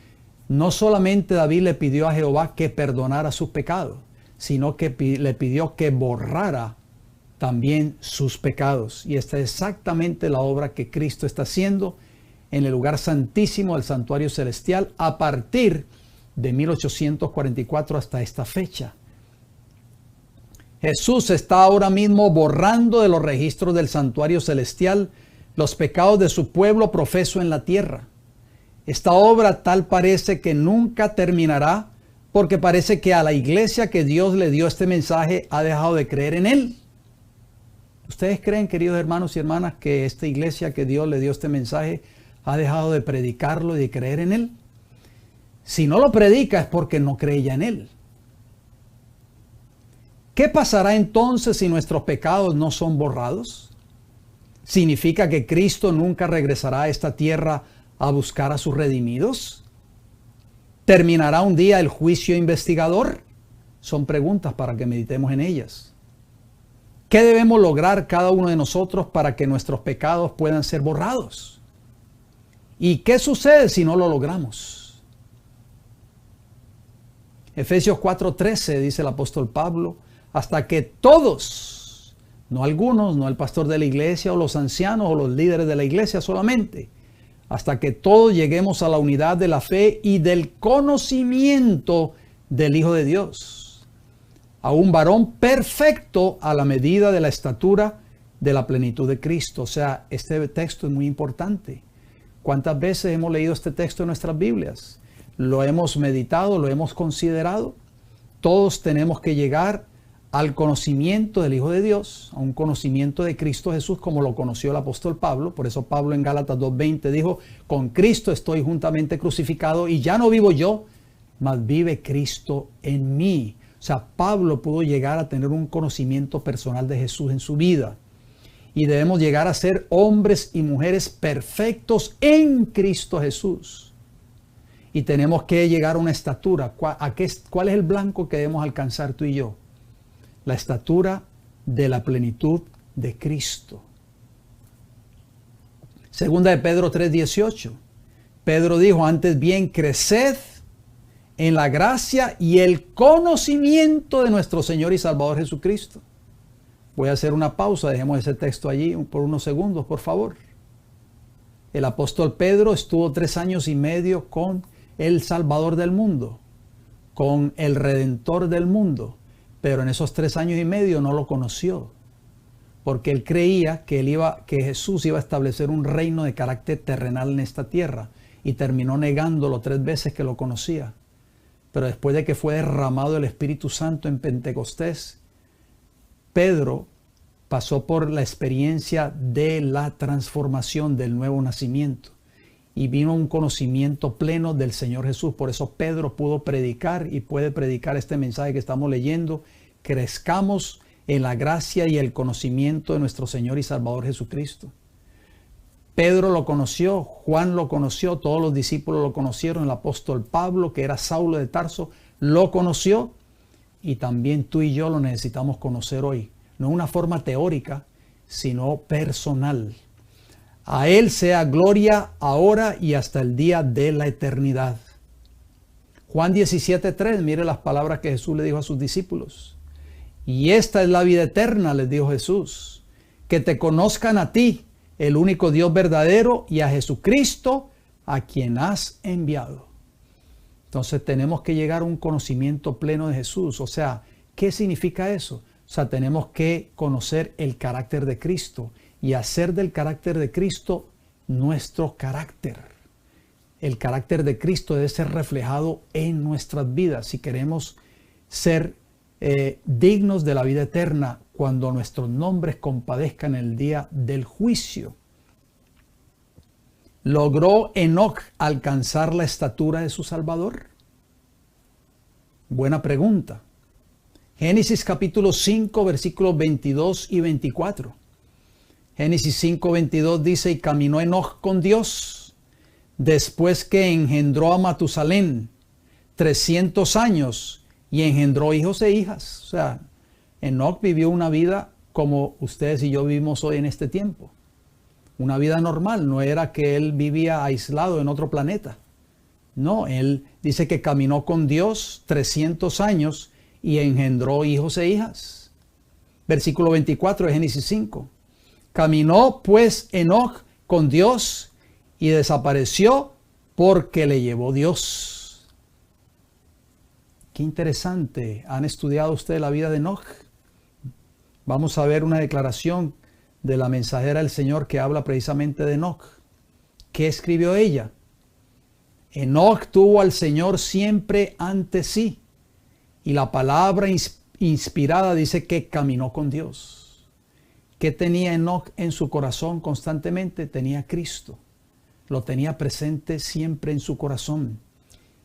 No solamente David le pidió a Jehová que perdonara sus pecados, sino que le pidió que borrara también sus pecados. Y esta es exactamente la obra que Cristo está haciendo en el lugar santísimo del santuario celestial a partir de 1844 hasta esta fecha. Jesús está ahora mismo borrando de los registros del santuario celestial los pecados de su pueblo profeso en la tierra. Esta obra tal parece que nunca terminará, porque parece que a la iglesia que Dios le dio este mensaje ha dejado de creer en él. ¿Ustedes creen, queridos hermanos y hermanas, que esta iglesia que Dios le dio este mensaje ha dejado de predicarlo y de creer en él? Si no lo predica es porque no cree ya en Él. ¿Qué pasará entonces si nuestros pecados no son borrados? ¿Significa que Cristo nunca regresará a esta tierra a buscar a sus redimidos? ¿Terminará un día el juicio investigador? Son preguntas para que meditemos en ellas. ¿Qué debemos lograr cada uno de nosotros para que nuestros pecados puedan ser borrados? ¿Y qué sucede si no lo logramos? Efesios 4:13 dice el apóstol Pablo, hasta que todos, no algunos, no el pastor de la iglesia o los ancianos o los líderes de la iglesia solamente, hasta que todos lleguemos a la unidad de la fe y del conocimiento del Hijo de Dios, a un varón perfecto a la medida de la estatura de la plenitud de Cristo. O sea, este texto es muy importante. ¿Cuántas veces hemos leído este texto en nuestras Biblias? Lo hemos meditado, lo hemos considerado. Todos tenemos que llegar al conocimiento del Hijo de Dios, a un conocimiento de Cristo Jesús como lo conoció el apóstol Pablo. Por eso Pablo en Gálatas 2:20 dijo, con Cristo estoy juntamente crucificado y ya no vivo yo, mas vive Cristo en mí. O sea, Pablo pudo llegar a tener un conocimiento personal de Jesús en su vida. Y debemos llegar a ser hombres y mujeres perfectos en Cristo Jesús. Y tenemos que llegar a una estatura. ¿Cuál es el blanco que debemos alcanzar tú y yo? La estatura de la plenitud de Cristo. Segunda de Pedro 3:18. Pedro dijo, antes bien creced en la gracia y el conocimiento de nuestro Señor y Salvador Jesucristo. Voy a hacer una pausa, dejemos ese texto allí por unos segundos, por favor. El apóstol Pedro estuvo 3 años y medio con el Salvador del mundo, con el Redentor del mundo. Pero en esos 3 años y medio no lo conoció, porque él creía que Jesús iba a establecer un reino de carácter terrenal en esta tierra, y terminó negándolo 3 veces que lo conocía. Pero después de que fue derramado el Espíritu Santo en Pentecostés, Pedro pasó por la experiencia de la transformación del nuevo nacimiento y vino un conocimiento pleno del Señor Jesús. Por eso Pedro pudo predicar y puede predicar este mensaje que estamos leyendo. Crezcamos en la gracia y el conocimiento de nuestro Señor y Salvador Jesucristo. Pedro lo conoció, Juan lo conoció, todos los discípulos lo conocieron, el apóstol Pablo, que era Saulo de Tarso, lo conoció, y también tú y yo lo necesitamos conocer hoy. No de una forma teórica, sino personal. A Él sea gloria ahora y hasta el día de la eternidad. Juan 17:3, mire las palabras que Jesús le dijo a sus discípulos. Y esta es la vida eterna, les dijo Jesús, que te conozcan a ti, el único Dios verdadero, y a Jesucristo, a quien has enviado. Entonces tenemos que llegar a un conocimiento pleno de Jesús. O sea, ¿qué significa eso? O sea, tenemos que conocer el carácter de Cristo y hacer del carácter de Cristo nuestro carácter. El carácter de Cristo debe ser reflejado en nuestras vidas si queremos ser dignos de la vida eterna cuando nuestros nombres compadezcan el día del juicio. ¿Logró Enoc alcanzar la estatura de su Salvador? Buena pregunta. Génesis capítulo 5, versículos 22 y 24. Génesis 5, 22 dice, y caminó Enoc con Dios, después que engendró a Matusalén 300 años, y engendró hijos e hijas. O sea, Enoc vivió una vida como ustedes y yo vivimos hoy en este tiempo. Una vida normal, no era que él vivía aislado en otro planeta. No, él dice que caminó con Dios 300 años y engendró hijos e hijas. Versículo 24 de Génesis 5. Caminó pues Enoc con Dios y desapareció porque le llevó Dios. Qué interesante. ¿Han estudiado ustedes la vida de Enoc? Vamos a ver una declaración de la mensajera del Señor que habla precisamente de Enoc. ¿Qué escribió ella? Enoc tuvo al Señor siempre ante sí, y la palabra inspirada dice que caminó con Dios. ¿Qué tenía Enoc en su corazón constantemente? Tenía a Cristo. Lo tenía presente siempre en su corazón.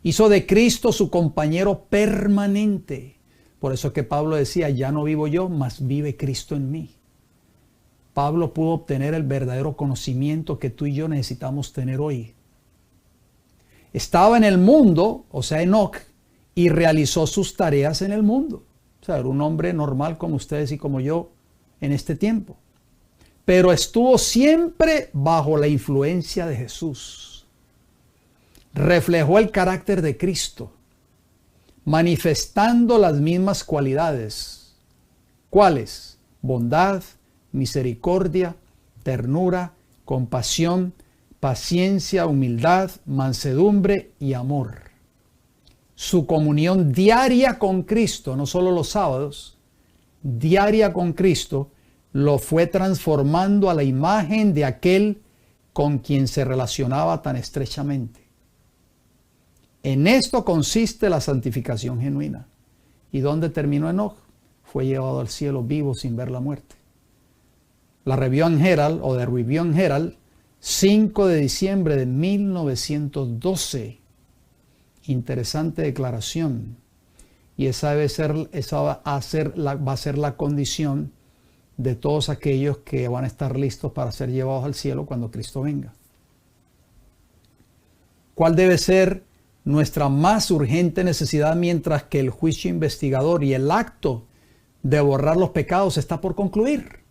Hizo de Cristo su compañero permanente. Por eso es que Pablo decía, ya no vivo yo, mas vive Cristo en mí. Pablo pudo obtener el verdadero conocimiento que tú y yo necesitamos tener hoy. Estaba en el mundo, o sea, Enoc, y realizó sus tareas en el mundo. O sea, era un hombre normal como ustedes y como yo en este tiempo. Pero estuvo siempre bajo la influencia de Jesús. Reflejó el carácter de Cristo, manifestando las mismas cualidades. ¿Cuáles? Bondad, misericordia, ternura, compasión, paciencia, humildad, mansedumbre y amor. Su comunión diaria con Cristo, no solo los sábados, diaria con Cristo, lo fue transformando a la imagen de aquel con quien se relacionaba tan estrechamente. En esto consiste la santificación genuina. ¿Y dónde terminó Enoc? Fue llevado al cielo vivo sin ver la muerte. La Review and Herald, o The Review and Herald, 5 de diciembre de 1912. Interesante declaración. Y esa va a ser la condición de todos aquellos que van a estar listos para ser llevados al cielo cuando Cristo venga. ¿Cuál debe ser nuestra más urgente necesidad mientras que el juicio investigador y el acto de borrar los pecados está por concluir?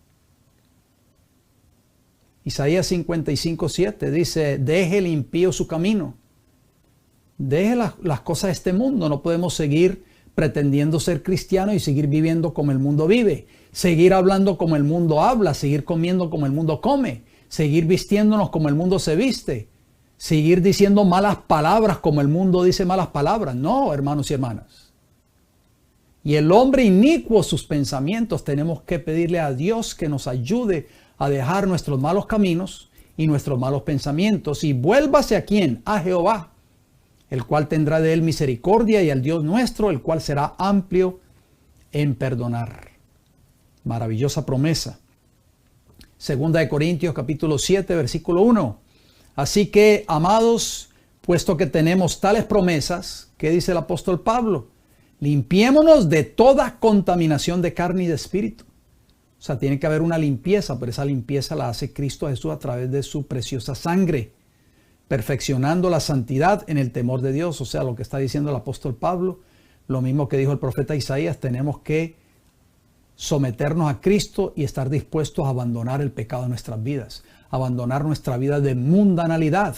Isaías 55:7 dice, deje el impío su camino. Deje las cosas de este mundo. No podemos seguir pretendiendo ser cristianos y seguir viviendo como el mundo vive. Seguir hablando como el mundo habla. Seguir comiendo como el mundo come. Seguir vistiéndonos como el mundo se viste. Seguir diciendo malas palabras como el mundo dice malas palabras. No, hermanos y hermanas. Y el hombre inicuo sus pensamientos, tenemos que pedirle a Dios que nos ayude a dejar nuestros malos caminos y nuestros malos pensamientos. Y vuélvase a ¿quién? A Jehová, el cual tendrá de él misericordia, y al Dios nuestro, el cual será amplio en perdonar. Maravillosa promesa. Segunda de Corintios capítulo 7, versículo 1. Así que, amados, puesto que tenemos tales promesas, ¿qué dice el apóstol Pablo? Limpiémonos de toda contaminación de carne y de espíritu. O sea, tiene que haber una limpieza, pero esa limpieza la hace Cristo Jesús a través de su preciosa sangre, perfeccionando la santidad en el temor de Dios. O sea, lo que está diciendo el apóstol Pablo, lo mismo que dijo el profeta Isaías, tenemos que someternos a Cristo y estar dispuestos a abandonar el pecado en nuestras vidas, abandonar nuestra vida de mundanalidad.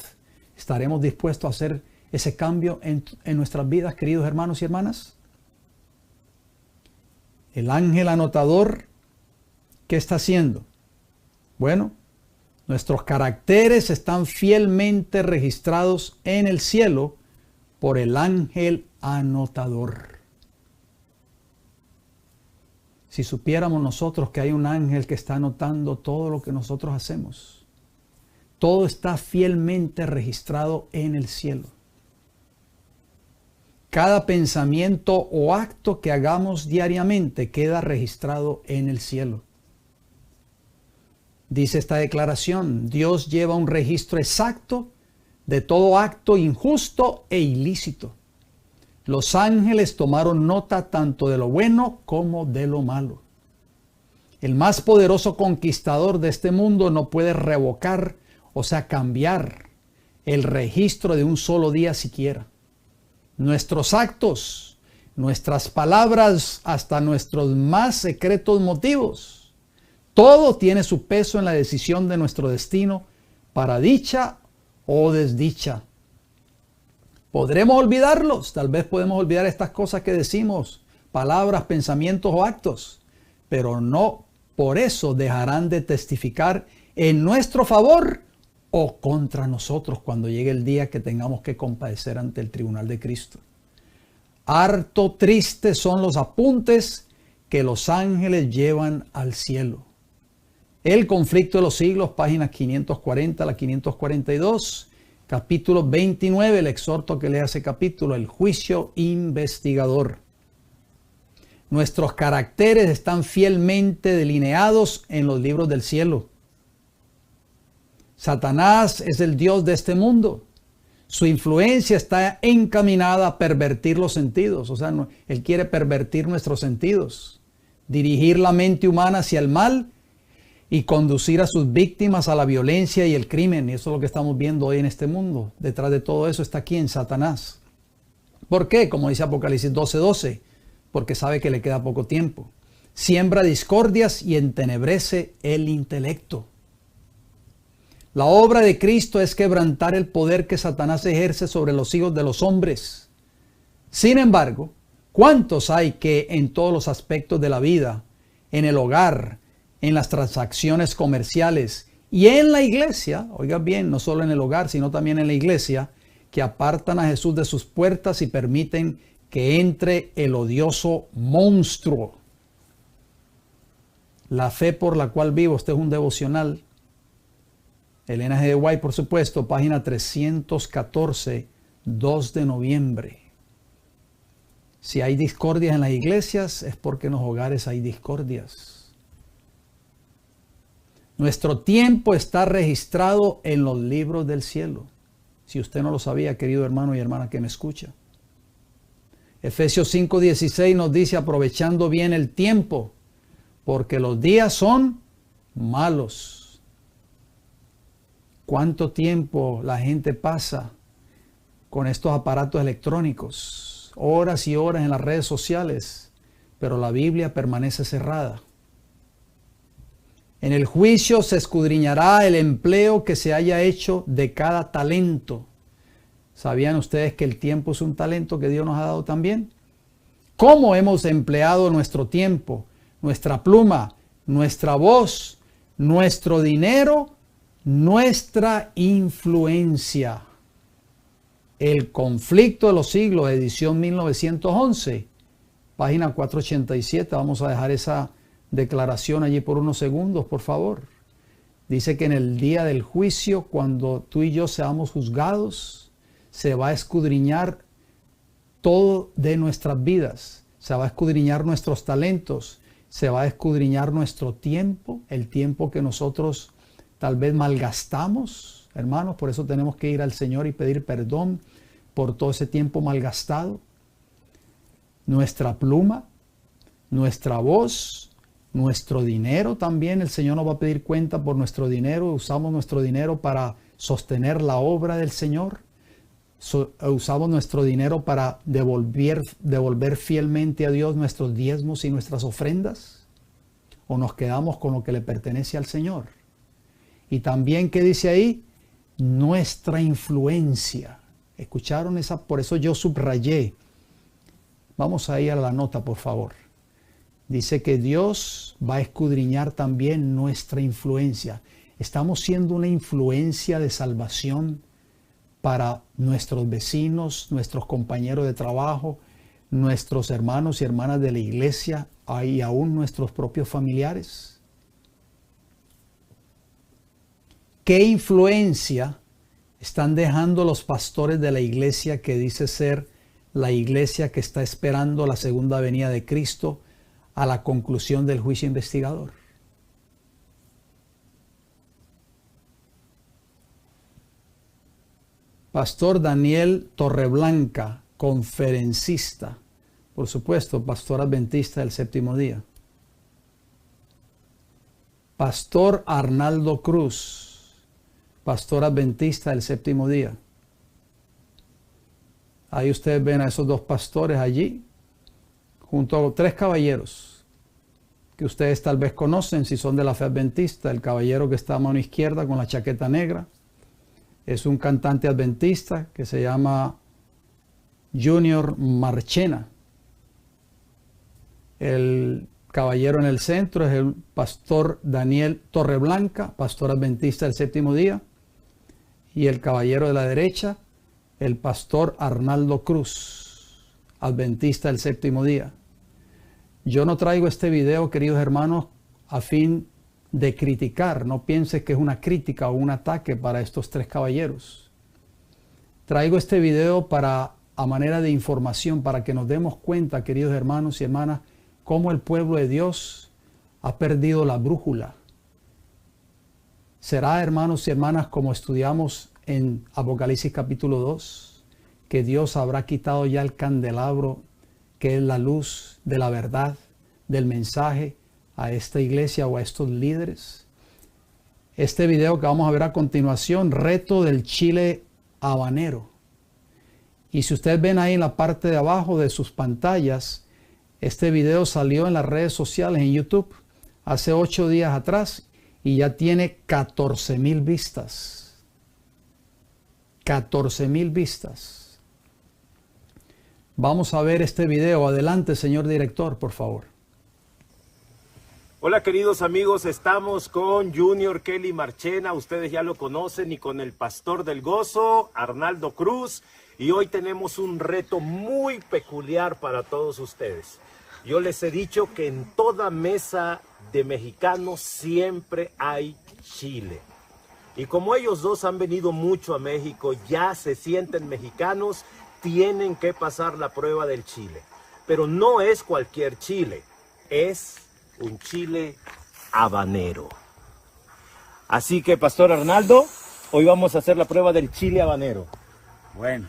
¿Estaremos dispuestos a hacer ese cambio en nuestras vidas, queridos hermanos y hermanas? El ángel anotador, ¿qué está haciendo? Bueno, nuestros caracteres están fielmente registrados en el cielo por el ángel anotador. Si supiéramos nosotros que hay un ángel que está anotando todo lo que nosotros hacemos, todo está fielmente registrado en el cielo. Cada pensamiento o acto que hagamos diariamente queda registrado en el cielo. Dice esta declaración, Dios lleva un registro exacto de todo acto injusto e ilícito. Los ángeles tomaron nota tanto de lo bueno como de lo malo. El más poderoso conquistador de este mundo no puede revocar, o sea, cambiar el registro de un solo día siquiera. Nuestros actos, nuestras palabras, hasta nuestros más secretos motivos, todo tiene su peso en la decisión de nuestro destino para dicha o desdicha. ¿Podremos olvidarlos? Tal vez podemos olvidar estas cosas que decimos, palabras, pensamientos o actos, pero no por eso dejarán de testificar en nuestro favor o contra nosotros cuando llegue el día que tengamos que comparecer ante el tribunal de Cristo. Harto tristes son los apuntes que los ángeles llevan al cielo. El conflicto de los siglos, páginas 540 a la 542, capítulo 29, le exhorto que lea ese capítulo, el juicio investigador. Nuestros caracteres están fielmente delineados en los libros del cielo. Satanás es el Dios de este mundo. Su influencia está encaminada a pervertir los sentidos. O sea, él quiere pervertir nuestros sentidos, dirigir la mente humana hacia el mal y conducir a sus víctimas a la violencia y el crimen. Y eso es lo que estamos viendo hoy en este mundo. Detrás de todo eso está quién, Satanás. ¿Por qué? Como dice Apocalipsis 12:12, porque sabe que le queda poco tiempo. Siembra discordias y entenebrece el intelecto. La obra de Cristo es quebrantar el poder que Satanás ejerce sobre los hijos de los hombres. Sin embargo, ¿cuántos hay que en todos los aspectos de la vida, en el hogar, en las transacciones comerciales y en la iglesia, oiga bien, no solo en el hogar, sino también en la iglesia, que apartan a Jesús de sus puertas y permiten que entre el odioso monstruo? La fe por la cual vivo, este es un devocional. Elena G. de White, por supuesto, página 314, 2 de noviembre. Si hay discordias en las iglesias, es porque en los hogares hay discordias. Nuestro tiempo está registrado en los libros del cielo. Si usted no lo sabía, querido hermano y hermana que me escucha. Efesios 5:16 nos dice, aprovechando bien el tiempo, porque los días son malos. ¿Cuánto tiempo la gente pasa con estos aparatos electrónicos? Horas y horas en las redes sociales, pero la Biblia permanece cerrada. En el juicio se escudriñará el empleo que se haya hecho de cada talento. ¿Sabían ustedes que el tiempo es un talento que Dios nos ha dado también? ¿Cómo hemos empleado nuestro tiempo, nuestra pluma, nuestra voz, nuestro dinero, nuestra influencia? El conflicto de los siglos, edición 1911, página 487. Vamos a dejar esa declaración allí por unos segundos, por favor. Dice que en el día del juicio, cuando tú y yo seamos juzgados, se va a escudriñar todo de nuestras vidas. Se va a escudriñar nuestros talentos. Se va a escudriñar nuestro tiempo, el tiempo que nosotros tal vez malgastamos, hermanos. Por eso tenemos que ir al Señor y pedir perdón por todo ese tiempo malgastado. Nuestra pluma, nuestra voz, nuestro dinero también. El Señor nos va a pedir cuenta por nuestro dinero. Usamos nuestro dinero para sostener la obra del Señor. Usamos nuestro dinero para devolver fielmente a Dios nuestros diezmos y nuestras ofrendas. O nos quedamos con lo que le pertenece al Señor. Y también, ¿qué dice ahí? Nuestra influencia. ¿Escucharon esa? Por eso yo subrayé. Vamos a ir a la nota, por favor. Dice que Dios va a escudriñar también nuestra influencia. Estamos siendo una influencia de salvación para nuestros vecinos, nuestros compañeros de trabajo, nuestros hermanos y hermanas de la iglesia y aún nuestros propios familiares. ¿Qué influencia están dejando los pastores de la iglesia que dice ser la iglesia que está esperando la segunda venida de Cristo a la conclusión del juicio investigador? Pastor Daniel Torreblanca, conferencista, por supuesto, pastor adventista del séptimo día. Pastor Arnaldo Cruz, pastor adventista del séptimo día. Ahí ustedes ven a esos dos pastores allí, junto a tres caballeros que ustedes tal vez conocen si son de la fe adventista. El caballero que está a mano izquierda con la chaqueta negra es un cantante adventista que se llama Junior Marchena. El caballero en el centro es el pastor Daniel Torreblanca, pastor adventista del séptimo día. Y el caballero de la derecha, el pastor Arnaldo Cruz, adventista del séptimo día. Yo no traigo este video, queridos hermanos, a fin de criticar. No pienses que es una crítica o un ataque para estos tres caballeros. Traigo este video a manera de información, para que nos demos cuenta, queridos hermanos y hermanas, cómo el pueblo de Dios ha perdido la brújula. Será, hermanos y hermanas, como estudiamos en Apocalipsis capítulo 2, que Dios habrá quitado ya el candelabro, que es la luz de la verdad, del mensaje a esta iglesia o a estos líderes. Este video que vamos a ver a continuación, reto del chile habanero. Y si ustedes ven ahí en la parte de abajo de sus pantallas, este video salió en las redes sociales, en YouTube, hace 8 días atrás y ya tiene 14,000 vistas. 14,000 vistas. Vamos a ver este video. Adelante, señor director, por favor.
Hola queridos amigos, estamos con Junior Kelly Marchena, ustedes ya lo conocen, y con el pastor del gozo, Arnaldo Cruz, y hoy tenemos un reto muy peculiar para todos ustedes. Yo les he dicho que en toda mesa de mexicanos siempre hay chile. Y como ellos dos han venido mucho a México, ya se sienten mexicanos, tienen que pasar la prueba del chile. Pero no es cualquier chile, es un chile habanero. Así que, Pastor Arnaldo, hoy vamos a hacer la prueba del chile habanero.
Bueno,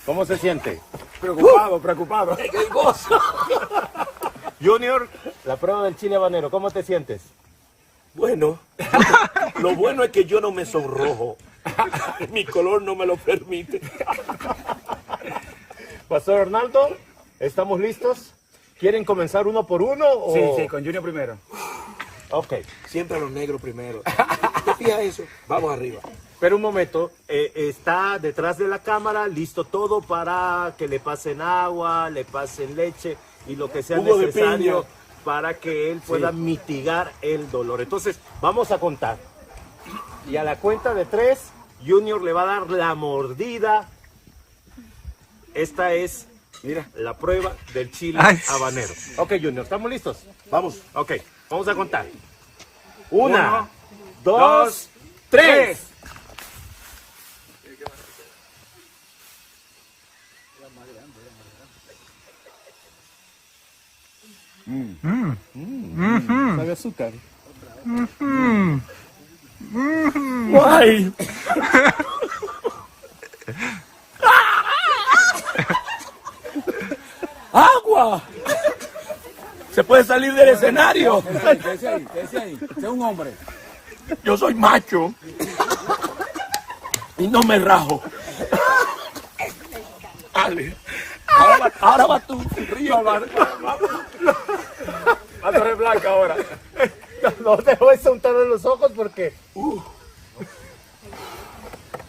¿Cómo se siente?
preocupado.
¡Qué gozo! Junior, la prueba del chile habanero, ¿cómo te sientes?
Bueno, lo bueno es que yo no me sonrojo. Mi color no me lo permite.
Pastor Arnaldo, ¿estamos listos? ¿Quieren comenzar uno por uno? O...
Sí, con Junior primero.
Ok.
Siempre los negros primero. ¿Te fijas eso? Vamos arriba.
Pero un momento, está detrás de la cámara, listo todo para que le pasen agua, le pasen leche y lo que sea
Jugo de
necesario
piña.
para que él pueda mitigar el dolor. Entonces, vamos a contar. Y a la cuenta de 3, Junior le va a dar la mordida. Esta es,
Mira.
la prueba del chile habanero. Ok, Junior, ¿estamos listos?
Vamos.
Ok, vamos a contar. 1,
1,
2, 3.
¿Sabe azúcar? ¡Guay! ¡Agua! ¡Se puede salir del escenario!
¿Qué dice ahí? Sé un hombre.
Yo soy macho y no me rajo. Dale. Ahora va tú. Río, va
A Torre Blanca ahora. No te voy a untar en los ojos porque...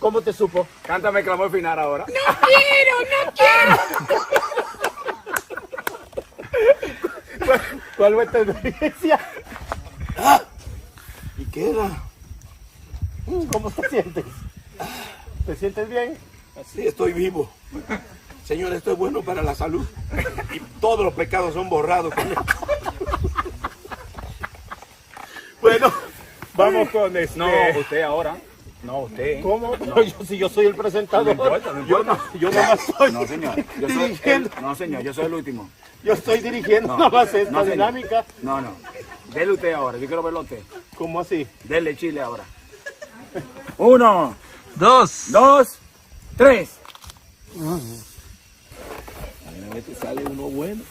¿Cómo te supo?
Cántame el clamor final ahora.
¿Cuál fue tu experiencia?
y queda.
¿Cómo te sientes? ¿Te sientes bien?
Sí, estoy vivo. Señor, esto es bueno para la salud. Y todos los pecados son borrados con esto.
Bueno, vamos con
No, usted ahora. No, usted.
¿Cómo? No, si yo soy el presentador.
No importa.
Yo nomás soy
No, señor. Yo soy
dirigiendo.
no, señor. Yo soy el último.
Yo estoy dirigiendo
No,
nomás esta
no, señor.
dinámica.
No. Dele usted ahora. Yo quiero verlo a usted.
¿Cómo así?
Dele chile ahora. 1,
2.
3.
Este sale uno bueno.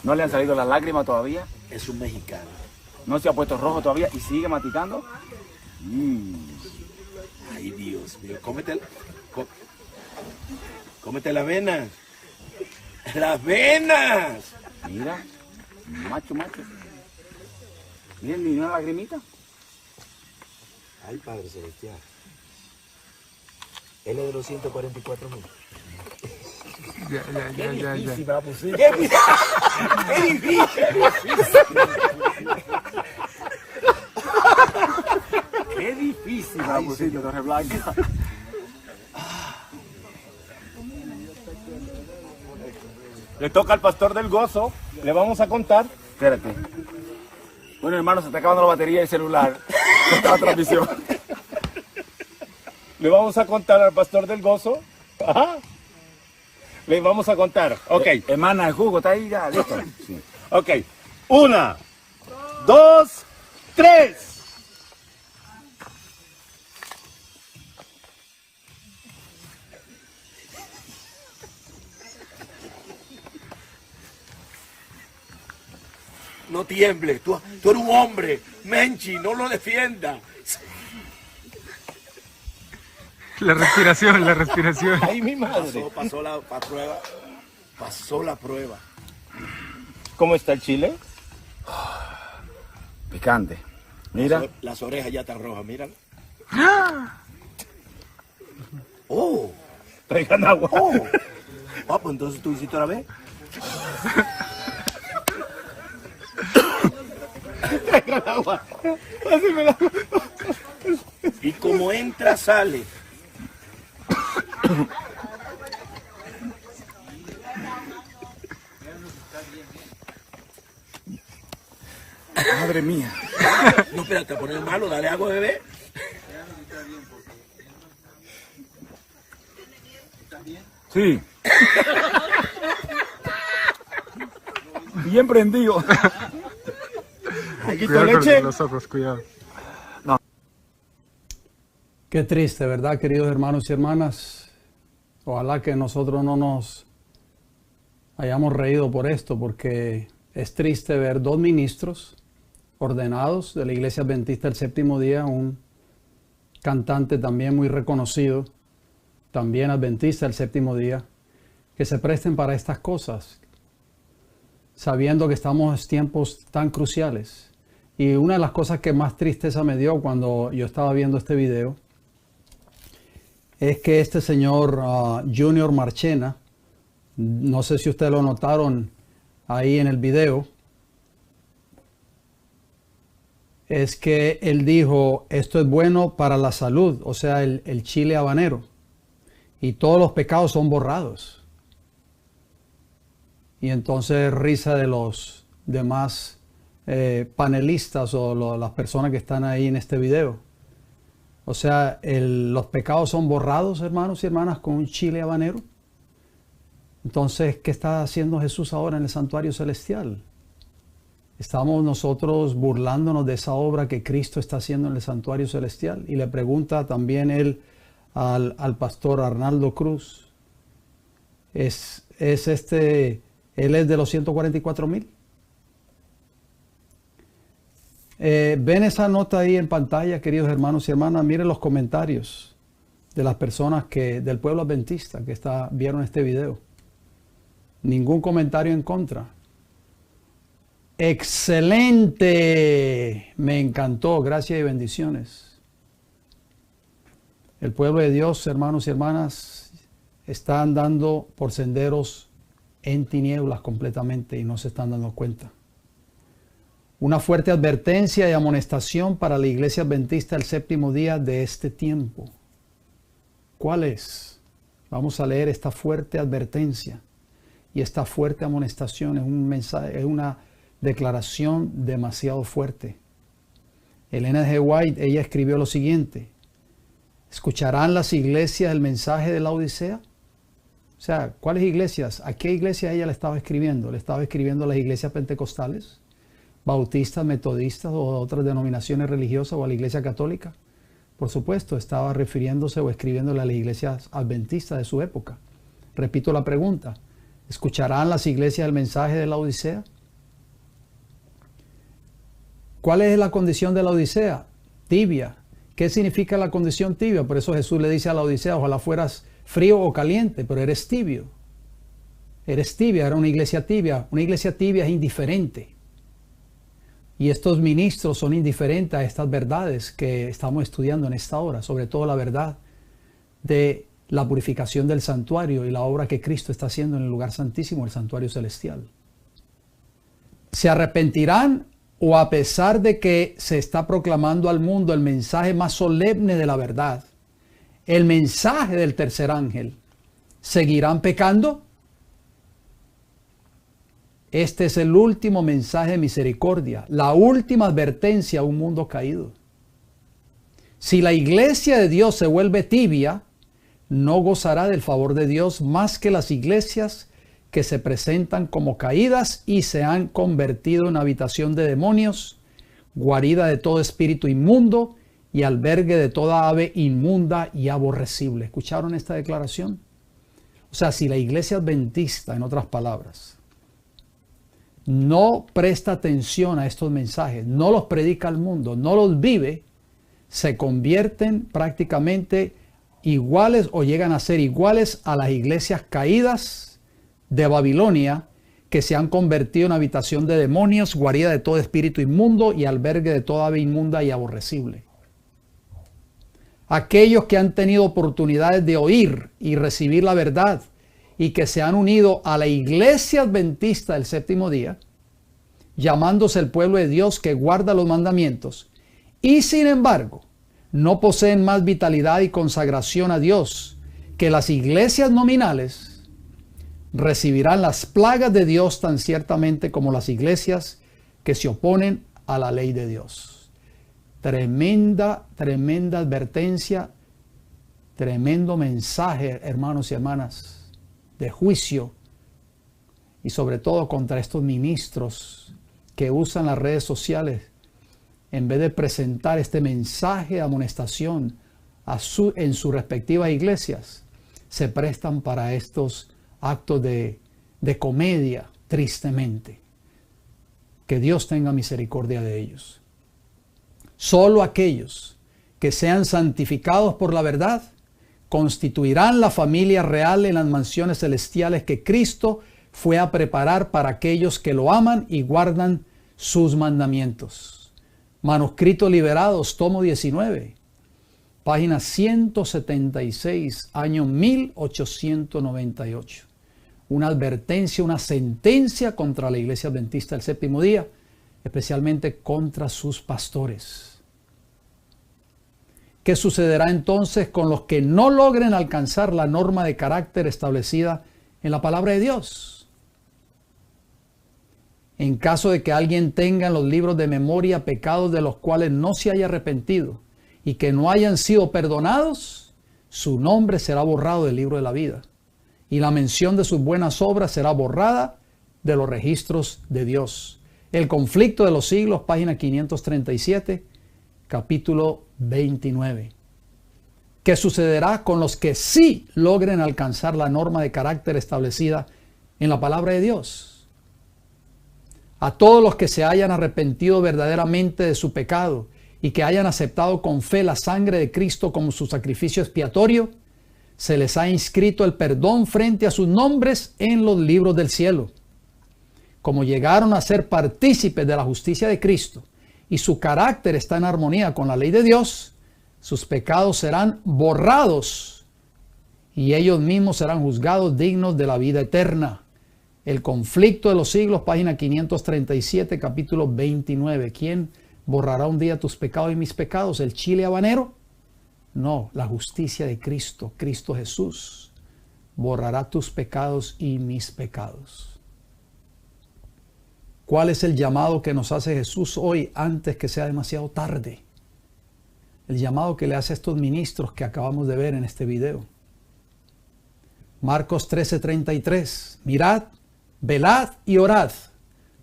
¿No le han salido las lágrimas todavía?
Es un mexicano.
¿No se ha puesto rojo todavía y sigue masticando?
Ay, Dios mío. Cómete las venas. ¡Las venas!
Mira. Macho. Miren, ni una lagrimita.
Ay, Padre Celestial. Él es de los 144,000.
Ya.
¡Qué difícil!
Qué difícil, Ramoncillo, Torre Blanca.
Le toca al pastor del gozo. Le vamos a contar.
Espérate. Bueno, hermano, se está acabando la batería del celular. Esta la transmisión.
Le vamos a contar al pastor del gozo. Ajá. Le vamos a contar. Ok.
Hermana, el jugo está ahí ya, listo. Sí.
Ok. 1, 2, 3.
No tiemble, tú eres un hombre. Menchi, no lo defienda.
La respiración.
Ay, mi madre. Pasó la prueba. Pasó la prueba.
¿Cómo está el chile? Picante. Mira.
Las orejas ya están rojas, míralo. Oh.
Traigan agua.
Oh. Ah, pues entonces tú hiciste otra vez.
Traigan agua. Pásame el agua.
Y como entra, sale.
Madre mía.
No, espérate, a poner malo, dale agua, bebé.
Sí. Bien prendido. Aquí está
Cuidado
leche.
con los ojos, cuidado.
Qué triste, ¿verdad, queridos hermanos y hermanas? Ojalá que nosotros no nos hayamos reído por esto, porque es triste ver dos ministros ordenados de la Iglesia Adventista del Séptimo Día, un cantante también muy reconocido, también adventista del Séptimo Día, que se presten para estas cosas, sabiendo que estamos en tiempos tan cruciales. Y una de las cosas que más tristeza me dio cuando yo estaba viendo este video es que este señor Junior Marchena, no sé si ustedes lo notaron ahí en el video, es que él dijo, esto es bueno para la salud, o sea, el chile habanero, y todos los pecados son borrados. Y entonces risa de los demás panelistas o las personas que están ahí en este video. O sea, los pecados son borrados, hermanos y hermanas, con un chile habanero. Entonces, ¿qué está haciendo Jesús ahora en el santuario celestial? Estamos nosotros burlándonos de esa obra que Cristo está haciendo en el santuario celestial. Y le pregunta también él al pastor Arnaldo Cruz, él es de los 144,000. Ven esa nota ahí en pantalla, queridos hermanos y hermanas. Miren los comentarios de las personas del pueblo adventista que vieron este video. Ningún comentario en contra. Excelente, me encantó, gracias y bendiciones. El pueblo de Dios, hermanos y hermanas, está andando por senderos en tinieblas completamente y no se están dando cuenta. Una fuerte advertencia y amonestación para la Iglesia Adventista del Séptimo Día de este tiempo. ¿Cuál es? Vamos a leer esta fuerte advertencia y esta fuerte amonestación. Es un mensaje, es una declaración demasiado fuerte. Elena G. White, ella escribió lo siguiente: ¿escucarán las iglesias el mensaje de la Odisea? O sea, ¿cuáles iglesias? ¿A qué iglesia ella le estaba escribiendo? ¿Le estaba escribiendo a las iglesias pentecostales, bautistas, metodistas o otras denominaciones religiosas o a la iglesia católica? Por supuesto, estaba refiriéndose o escribiéndole a las iglesias adventistas de su época. Repito la pregunta: ¿escucharán las iglesias el mensaje de la Odisea? ¿Cuál es la condición de la Odisea? Tibia. ¿Qué significa la condición tibia? Por eso Jesús le dice a la Odisea, ojalá fueras frío o caliente, pero eres tibio. Eres tibia, era una iglesia tibia. Una iglesia tibia es indiferente. Y estos ministros son indiferentes a estas verdades que estamos estudiando en esta hora, sobre todo la verdad de la purificación del santuario y la obra que Cristo está haciendo en el lugar santísimo, el santuario celestial. ¿Se arrepentirán o a pesar de que se está proclamando al mundo el mensaje más solemne de la verdad, el mensaje del tercer ángel, seguirán pecando? Este es el último mensaje de misericordia, la última advertencia a un mundo caído. Si la iglesia de Dios se vuelve tibia, no gozará del favor de Dios más que las iglesias que se presentan como caídas y se han convertido en habitación de demonios, guarida de todo espíritu inmundo y albergue de toda ave inmunda y aborrecible. ¿Escucharon esta declaración? O sea, si la iglesia adventista, en otras palabras, no presta atención a estos mensajes, no los predica al mundo, no los vive, se convierten prácticamente iguales o llegan a ser iguales a las iglesias caídas de Babilonia, que se han convertido en habitación de demonios, guarida de todo espíritu inmundo y albergue de toda ave inmunda y aborrecible. Aquellos que han tenido oportunidades de oír y recibir la verdad y que se han unido a la iglesia adventista del séptimo día, llamándose el pueblo de Dios que guarda los mandamientos, y sin embargo no poseen más vitalidad y consagración a Dios que las iglesias nominales, recibirán las plagas de Dios tan ciertamente como las iglesias que se oponen a la ley de Dios. Tremenda advertencia, tremendo mensaje, hermanos y hermanas, de juicio, y sobre todo contra estos ministros que usan las redes sociales en vez de presentar este mensaje de amonestación en sus respectivas iglesias, se prestan para estos actos de comedia, tristemente. Que Dios tenga misericordia de ellos. Solo aquellos que sean santificados por la verdad constituirán la familia real en las mansiones celestiales que Cristo fue a preparar para aquellos que lo aman y guardan sus mandamientos. Manuscritos Liberados, tomo 19, página 176, año 1898. Una advertencia, una sentencia contra la iglesia adventista del séptimo día, especialmente contra sus pastores. ¿Qué sucederá entonces con los que no logren alcanzar la norma de carácter establecida en la palabra de Dios? En caso de que alguien tenga en los libros de memoria pecados de los cuales no se haya arrepentido y que no hayan sido perdonados, su nombre será borrado del libro de la vida y la mención de sus buenas obras será borrada de los registros de Dios. El conflicto de los siglos, página 537, capítulo 29. ¿Qué sucederá con los que sí logren alcanzar la norma de carácter establecida en la palabra de Dios? A todos los que se hayan arrepentido verdaderamente de su pecado y que hayan aceptado con fe la sangre de Cristo como su sacrificio expiatorio, se les ha inscrito el perdón frente a sus nombres en los libros del cielo. Como llegaron a ser partícipes de la justicia de Cristo y su carácter está en armonía con la ley de Dios, sus pecados serán borrados y ellos mismos serán juzgados dignos de la vida eterna. El conflicto de los siglos, página 537, capítulo 29. ¿Quién borrará un día tus pecados y mis pecados? ¿El chile habanero? No, la justicia de Cristo, Cristo Jesús, borrará tus pecados y mis pecados. ¿Cuál es el llamado que nos hace Jesús hoy antes que sea demasiado tarde? El llamado que le hace a estos ministros que acabamos de ver en este video. Marcos 13:33. Mirad, velad y orad,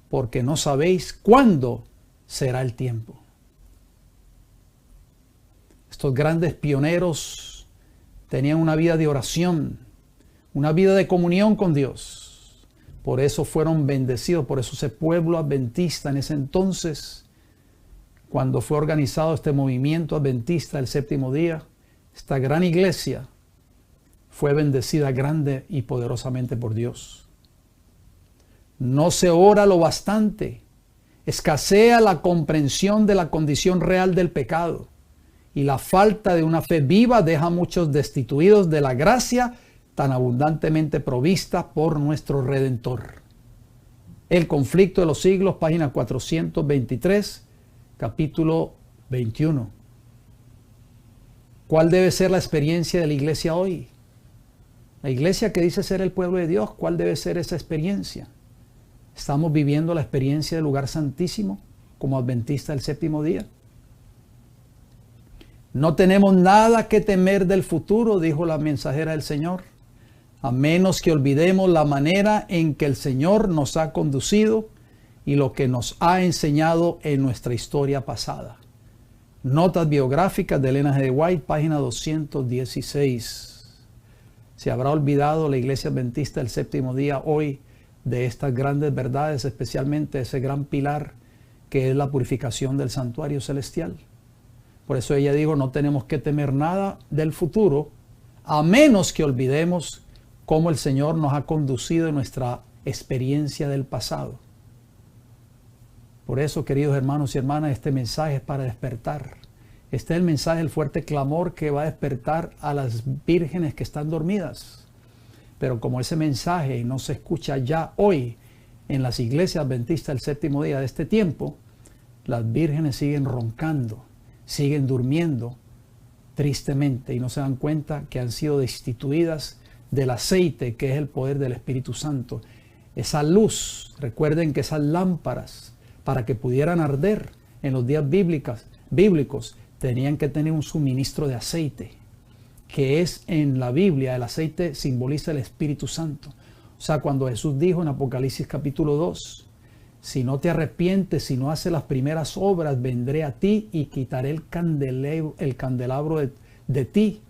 porque no sabéis cuándo será el tiempo. Estos grandes pioneros tenían una vida de oración, una vida de comunión con Dios. Por eso fueron bendecidos, por eso ese pueblo adventista en ese entonces, cuando fue organizado este movimiento adventista del séptimo día, esta gran iglesia fue bendecida grande y poderosamente por Dios. No se ora lo bastante, escasea la comprensión de la condición real del pecado. Y la falta de una fe viva deja a muchos destituidos de la gracia tan abundantemente provista por nuestro Redentor. El conflicto de los siglos, página 423, capítulo 21. ¿Cuál debe ser la experiencia de la iglesia hoy? La iglesia que dice ser el pueblo de Dios, ¿cuál debe ser esa experiencia? ¿Estamos viviendo la experiencia del lugar santísimo como adventistas del séptimo día? No tenemos nada que temer del futuro, dijo la mensajera del Señor, a menos que olvidemos la manera en que el Señor nos ha conducido y lo que nos ha enseñado en nuestra historia pasada. Notas biográficas de Elena G. White, página 216. ¿Se habrá olvidado la iglesia adventista del séptimo día hoy de estas grandes verdades, especialmente ese gran pilar que es la purificación del santuario celestial. Por eso ella dijo, no tenemos que temer nada del futuro, a menos que olvidemos cómo el Señor nos ha conducido en nuestra experiencia del pasado. Por eso, queridos hermanos y hermanas, este mensaje es para despertar. Este es el mensaje, el fuerte clamor que va a despertar a las vírgenes que están dormidas. Pero como ese mensaje no se escucha ya hoy en las iglesias adventistas del séptimo día de este tiempo, las vírgenes siguen roncando, siguen durmiendo tristemente y no se dan cuenta que han sido destituidas del aceite que es el poder del Espíritu Santo. Esa luz, recuerden que esas lámparas, para que pudieran arder en los días bíblicos, tenían que tener un suministro de aceite, que es en la Biblia, el aceite simboliza el Espíritu Santo. O sea, cuando Jesús dijo en Apocalipsis capítulo 2, si no te arrepientes, si no haces las primeras obras, vendré a ti y quitaré el candelabro de ti.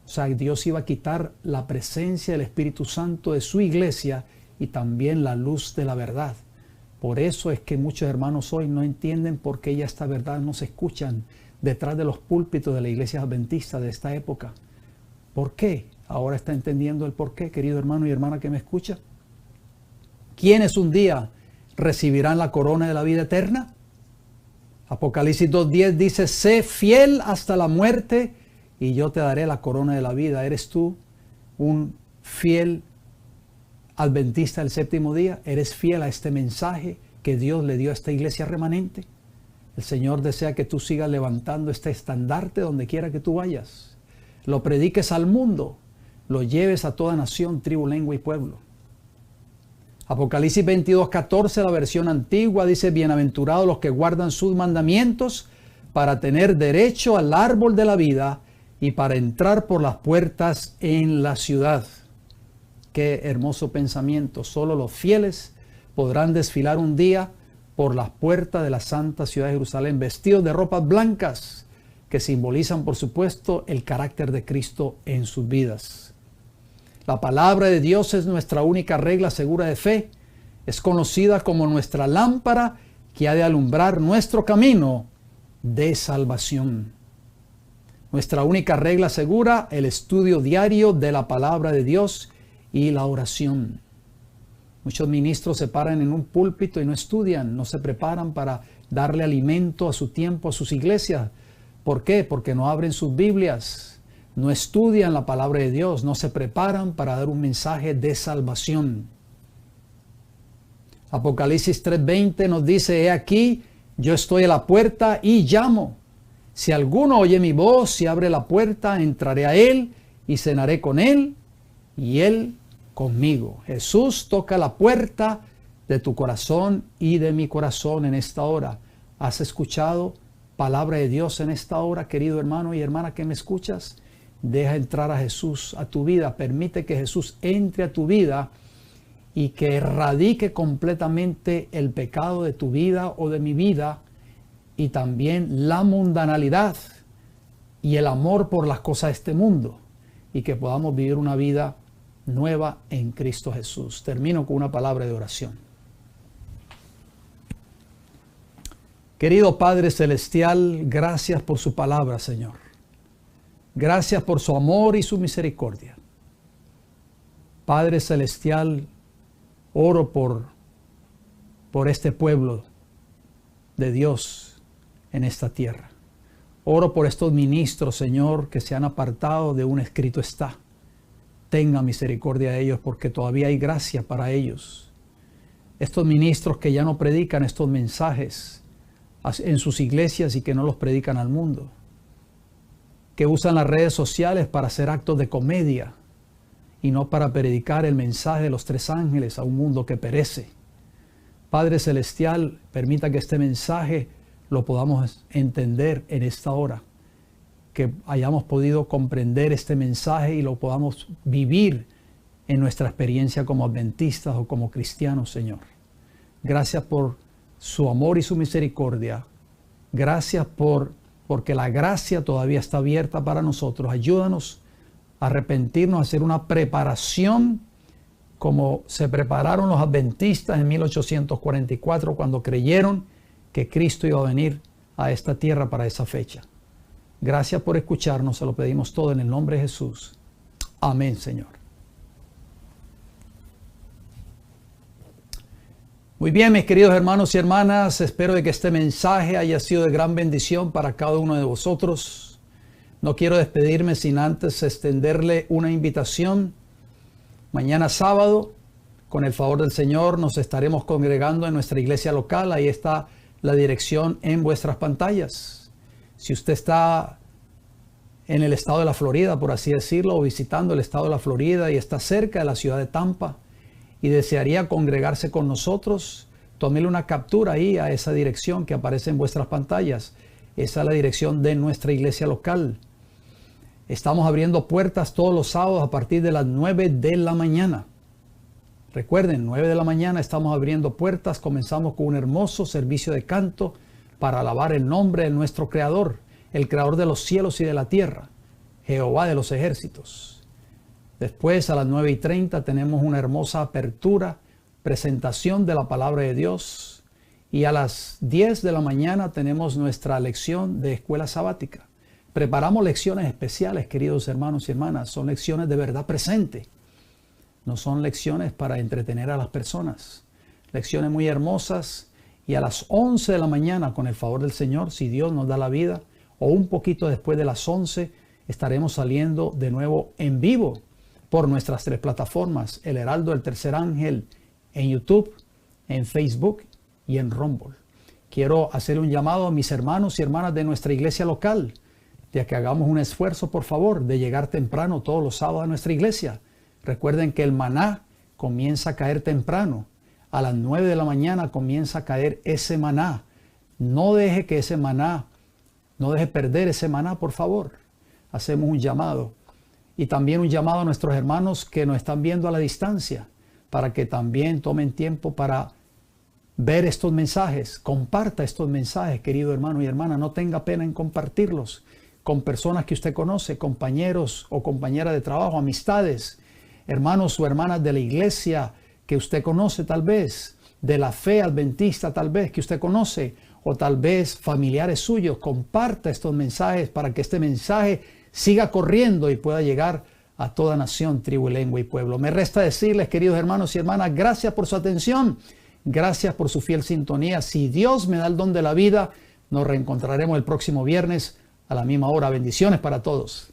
O sea, Dios iba a quitar la presencia del Espíritu Santo de su iglesia y también la luz de la verdad. Por eso es que muchos hermanos hoy no entienden por qué ya esta verdad no se escuchan detrás de los púlpitos de la iglesia adventista de esta época. ¿Por qué? Ahora está entendiendo el por qué, querido hermano y hermana que me escucha. ¿Quiénes un día recibirán la corona de la vida eterna? Apocalipsis 2:10 dice, sé fiel hasta la muerte y yo te daré la corona de la vida. ¿Eres tú un fiel adventista del séptimo día? ¿Eres fiel a este mensaje que Dios le dio a esta iglesia remanente? El Señor desea que tú sigas levantando este estandarte donde quiera que tú vayas. Lo prediques al mundo, lo lleves a toda nación, tribu, lengua y pueblo. Apocalipsis 22:14, la versión antigua, dice, bienaventurados los que guardan sus mandamientos para tener derecho al árbol de la vida y para entrar por las puertas en la ciudad. Qué hermoso pensamiento. Solo los fieles podrán desfilar un día por las puertas de la santa ciudad de Jerusalén, vestidos de ropas blancas, que simbolizan, por supuesto, el carácter de Cristo en sus vidas. La palabra de Dios es nuestra única regla segura de fe. Es conocida como nuestra lámpara que ha de alumbrar nuestro camino de salvación. Nuestra única regla segura, el estudio diario de la palabra de Dios y la oración. Muchos ministros se paran en un púlpito y no estudian, no se preparan para darle alimento a su tiempo, a sus iglesias. ¿Por qué? Porque no abren sus Biblias, no estudian la palabra de Dios, no se preparan para dar un mensaje de salvación. Apocalipsis 3:20 nos dice, he aquí, yo estoy a la puerta y llamo. Si alguno oye mi voz y abre la puerta, entraré a él y cenaré con él y él conmigo. Jesús toca la puerta de tu corazón y de mi corazón en esta hora. ¿Has escuchado palabra de Dios en esta hora, querido hermano y hermana que me escuchas? Deja entrar a Jesús a tu vida. Permite que Jesús entre a tu vida y que erradique completamente el pecado de tu vida o de mi vida y también la mundanalidad y el amor por las cosas de este mundo y que podamos vivir una vida nueva en Cristo Jesús. Termino con una palabra de oración. Querido Padre Celestial, gracias por su palabra, Señor. Gracias por su amor y su misericordia. Padre Celestial, oro por este pueblo de Dios en esta tierra. Oro por estos ministros, Señor, que se han apartado de un escrito está. Tenga misericordia de ellos porque todavía hay gracia para ellos. Estos ministros que ya no predican estos mensajes en sus iglesias y que no los predican al mundo. Que usan las redes sociales para hacer actos de comedia y no para predicar el mensaje de los tres ángeles a un mundo que perece. Padre Celestial, permita que este mensaje lo podamos entender en esta hora. Que hayamos podido comprender este mensaje y lo podamos vivir en nuestra experiencia como adventistas o como cristianos, Señor. Gracias por su amor y su misericordia. Gracias porque la gracia todavía está abierta para nosotros. Ayúdanos a arrepentirnos, a hacer una preparación como se prepararon los adventistas en 1844 cuando creyeron que Cristo iba a venir a esta tierra para esa fecha. Gracias por escucharnos, se lo pedimos todo en el nombre de Jesús. Amén, Señor. Muy bien, mis queridos hermanos y hermanas, espero de que este mensaje haya sido de gran bendición para cada uno de vosotros. No quiero despedirme sin antes extenderle una invitación. Mañana sábado, con el favor del Señor, nos estaremos congregando en nuestra iglesia local. Ahí está la dirección en vuestras pantallas. Si usted está en el estado de la Florida, por así decirlo, o visitando el estado de la Florida y está cerca de la ciudad de Tampa y desearía congregarse con nosotros, tómele una captura ahí a esa dirección que aparece en vuestras pantallas. Esa es la dirección de nuestra iglesia local. Estamos abriendo puertas todos los sábados a partir de las 9 de la mañana. Recuerden, 9 de la mañana estamos abriendo puertas. Comenzamos con un hermoso servicio de canto para alabar el nombre de nuestro Creador, el Creador de los cielos y de la tierra, Jehová de los ejércitos. Después, a las 9:30, tenemos una hermosa apertura, presentación de la palabra de Dios. Y a las 10 de la mañana tenemos nuestra lección de escuela sabática. Preparamos lecciones especiales, queridos hermanos y hermanas. Son lecciones de verdad presente. No son lecciones para entretener a las personas. Lecciones muy hermosas. Y a las 11 de la mañana, con el favor del Señor, si Dios nos da la vida, o un poquito después de las 11, estaremos saliendo de nuevo en vivo por nuestras 3 plataformas, El Heraldo del Tercer Ángel, en YouTube, en Facebook y en Rumble. Quiero hacer un llamado a mis hermanos y hermanas de nuestra iglesia local, de que hagamos un esfuerzo, por favor, de llegar temprano todos los sábados a nuestra iglesia. Recuerden que el maná comienza a caer temprano. A las 9 de la mañana comienza a caer ese maná. No deje que ese maná, no deje perder ese maná, por favor. Hacemos un llamado. Y también un llamado a nuestros hermanos que nos están viendo a la distancia, para que también tomen tiempo para ver estos mensajes. Comparta estos mensajes, querido hermano y hermana. No tenga pena en compartirlos con personas que usted conoce, compañeros o compañeras de trabajo, amistades, hermanos o hermanas de la iglesia que usted conoce tal vez, de la fe adventista tal vez que usted conoce, o tal vez familiares suyos. Comparta estos mensajes para que este mensaje siga corriendo y pueda llegar a toda nación, tribu, lengua y pueblo. Me resta decirles, queridos hermanos y hermanas, gracias por su atención, gracias por su fiel sintonía. Si Dios me da el don de la vida, nos reencontraremos el próximo viernes a la misma hora. Bendiciones para todos.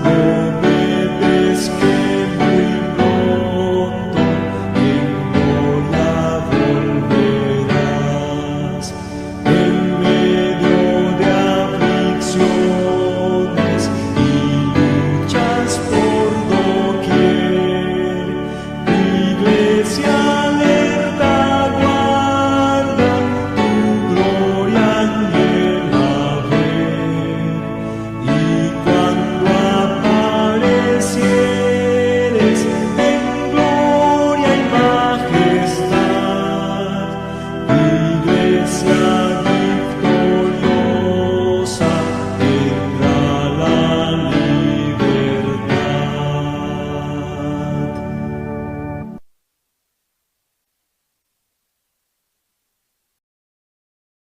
Oh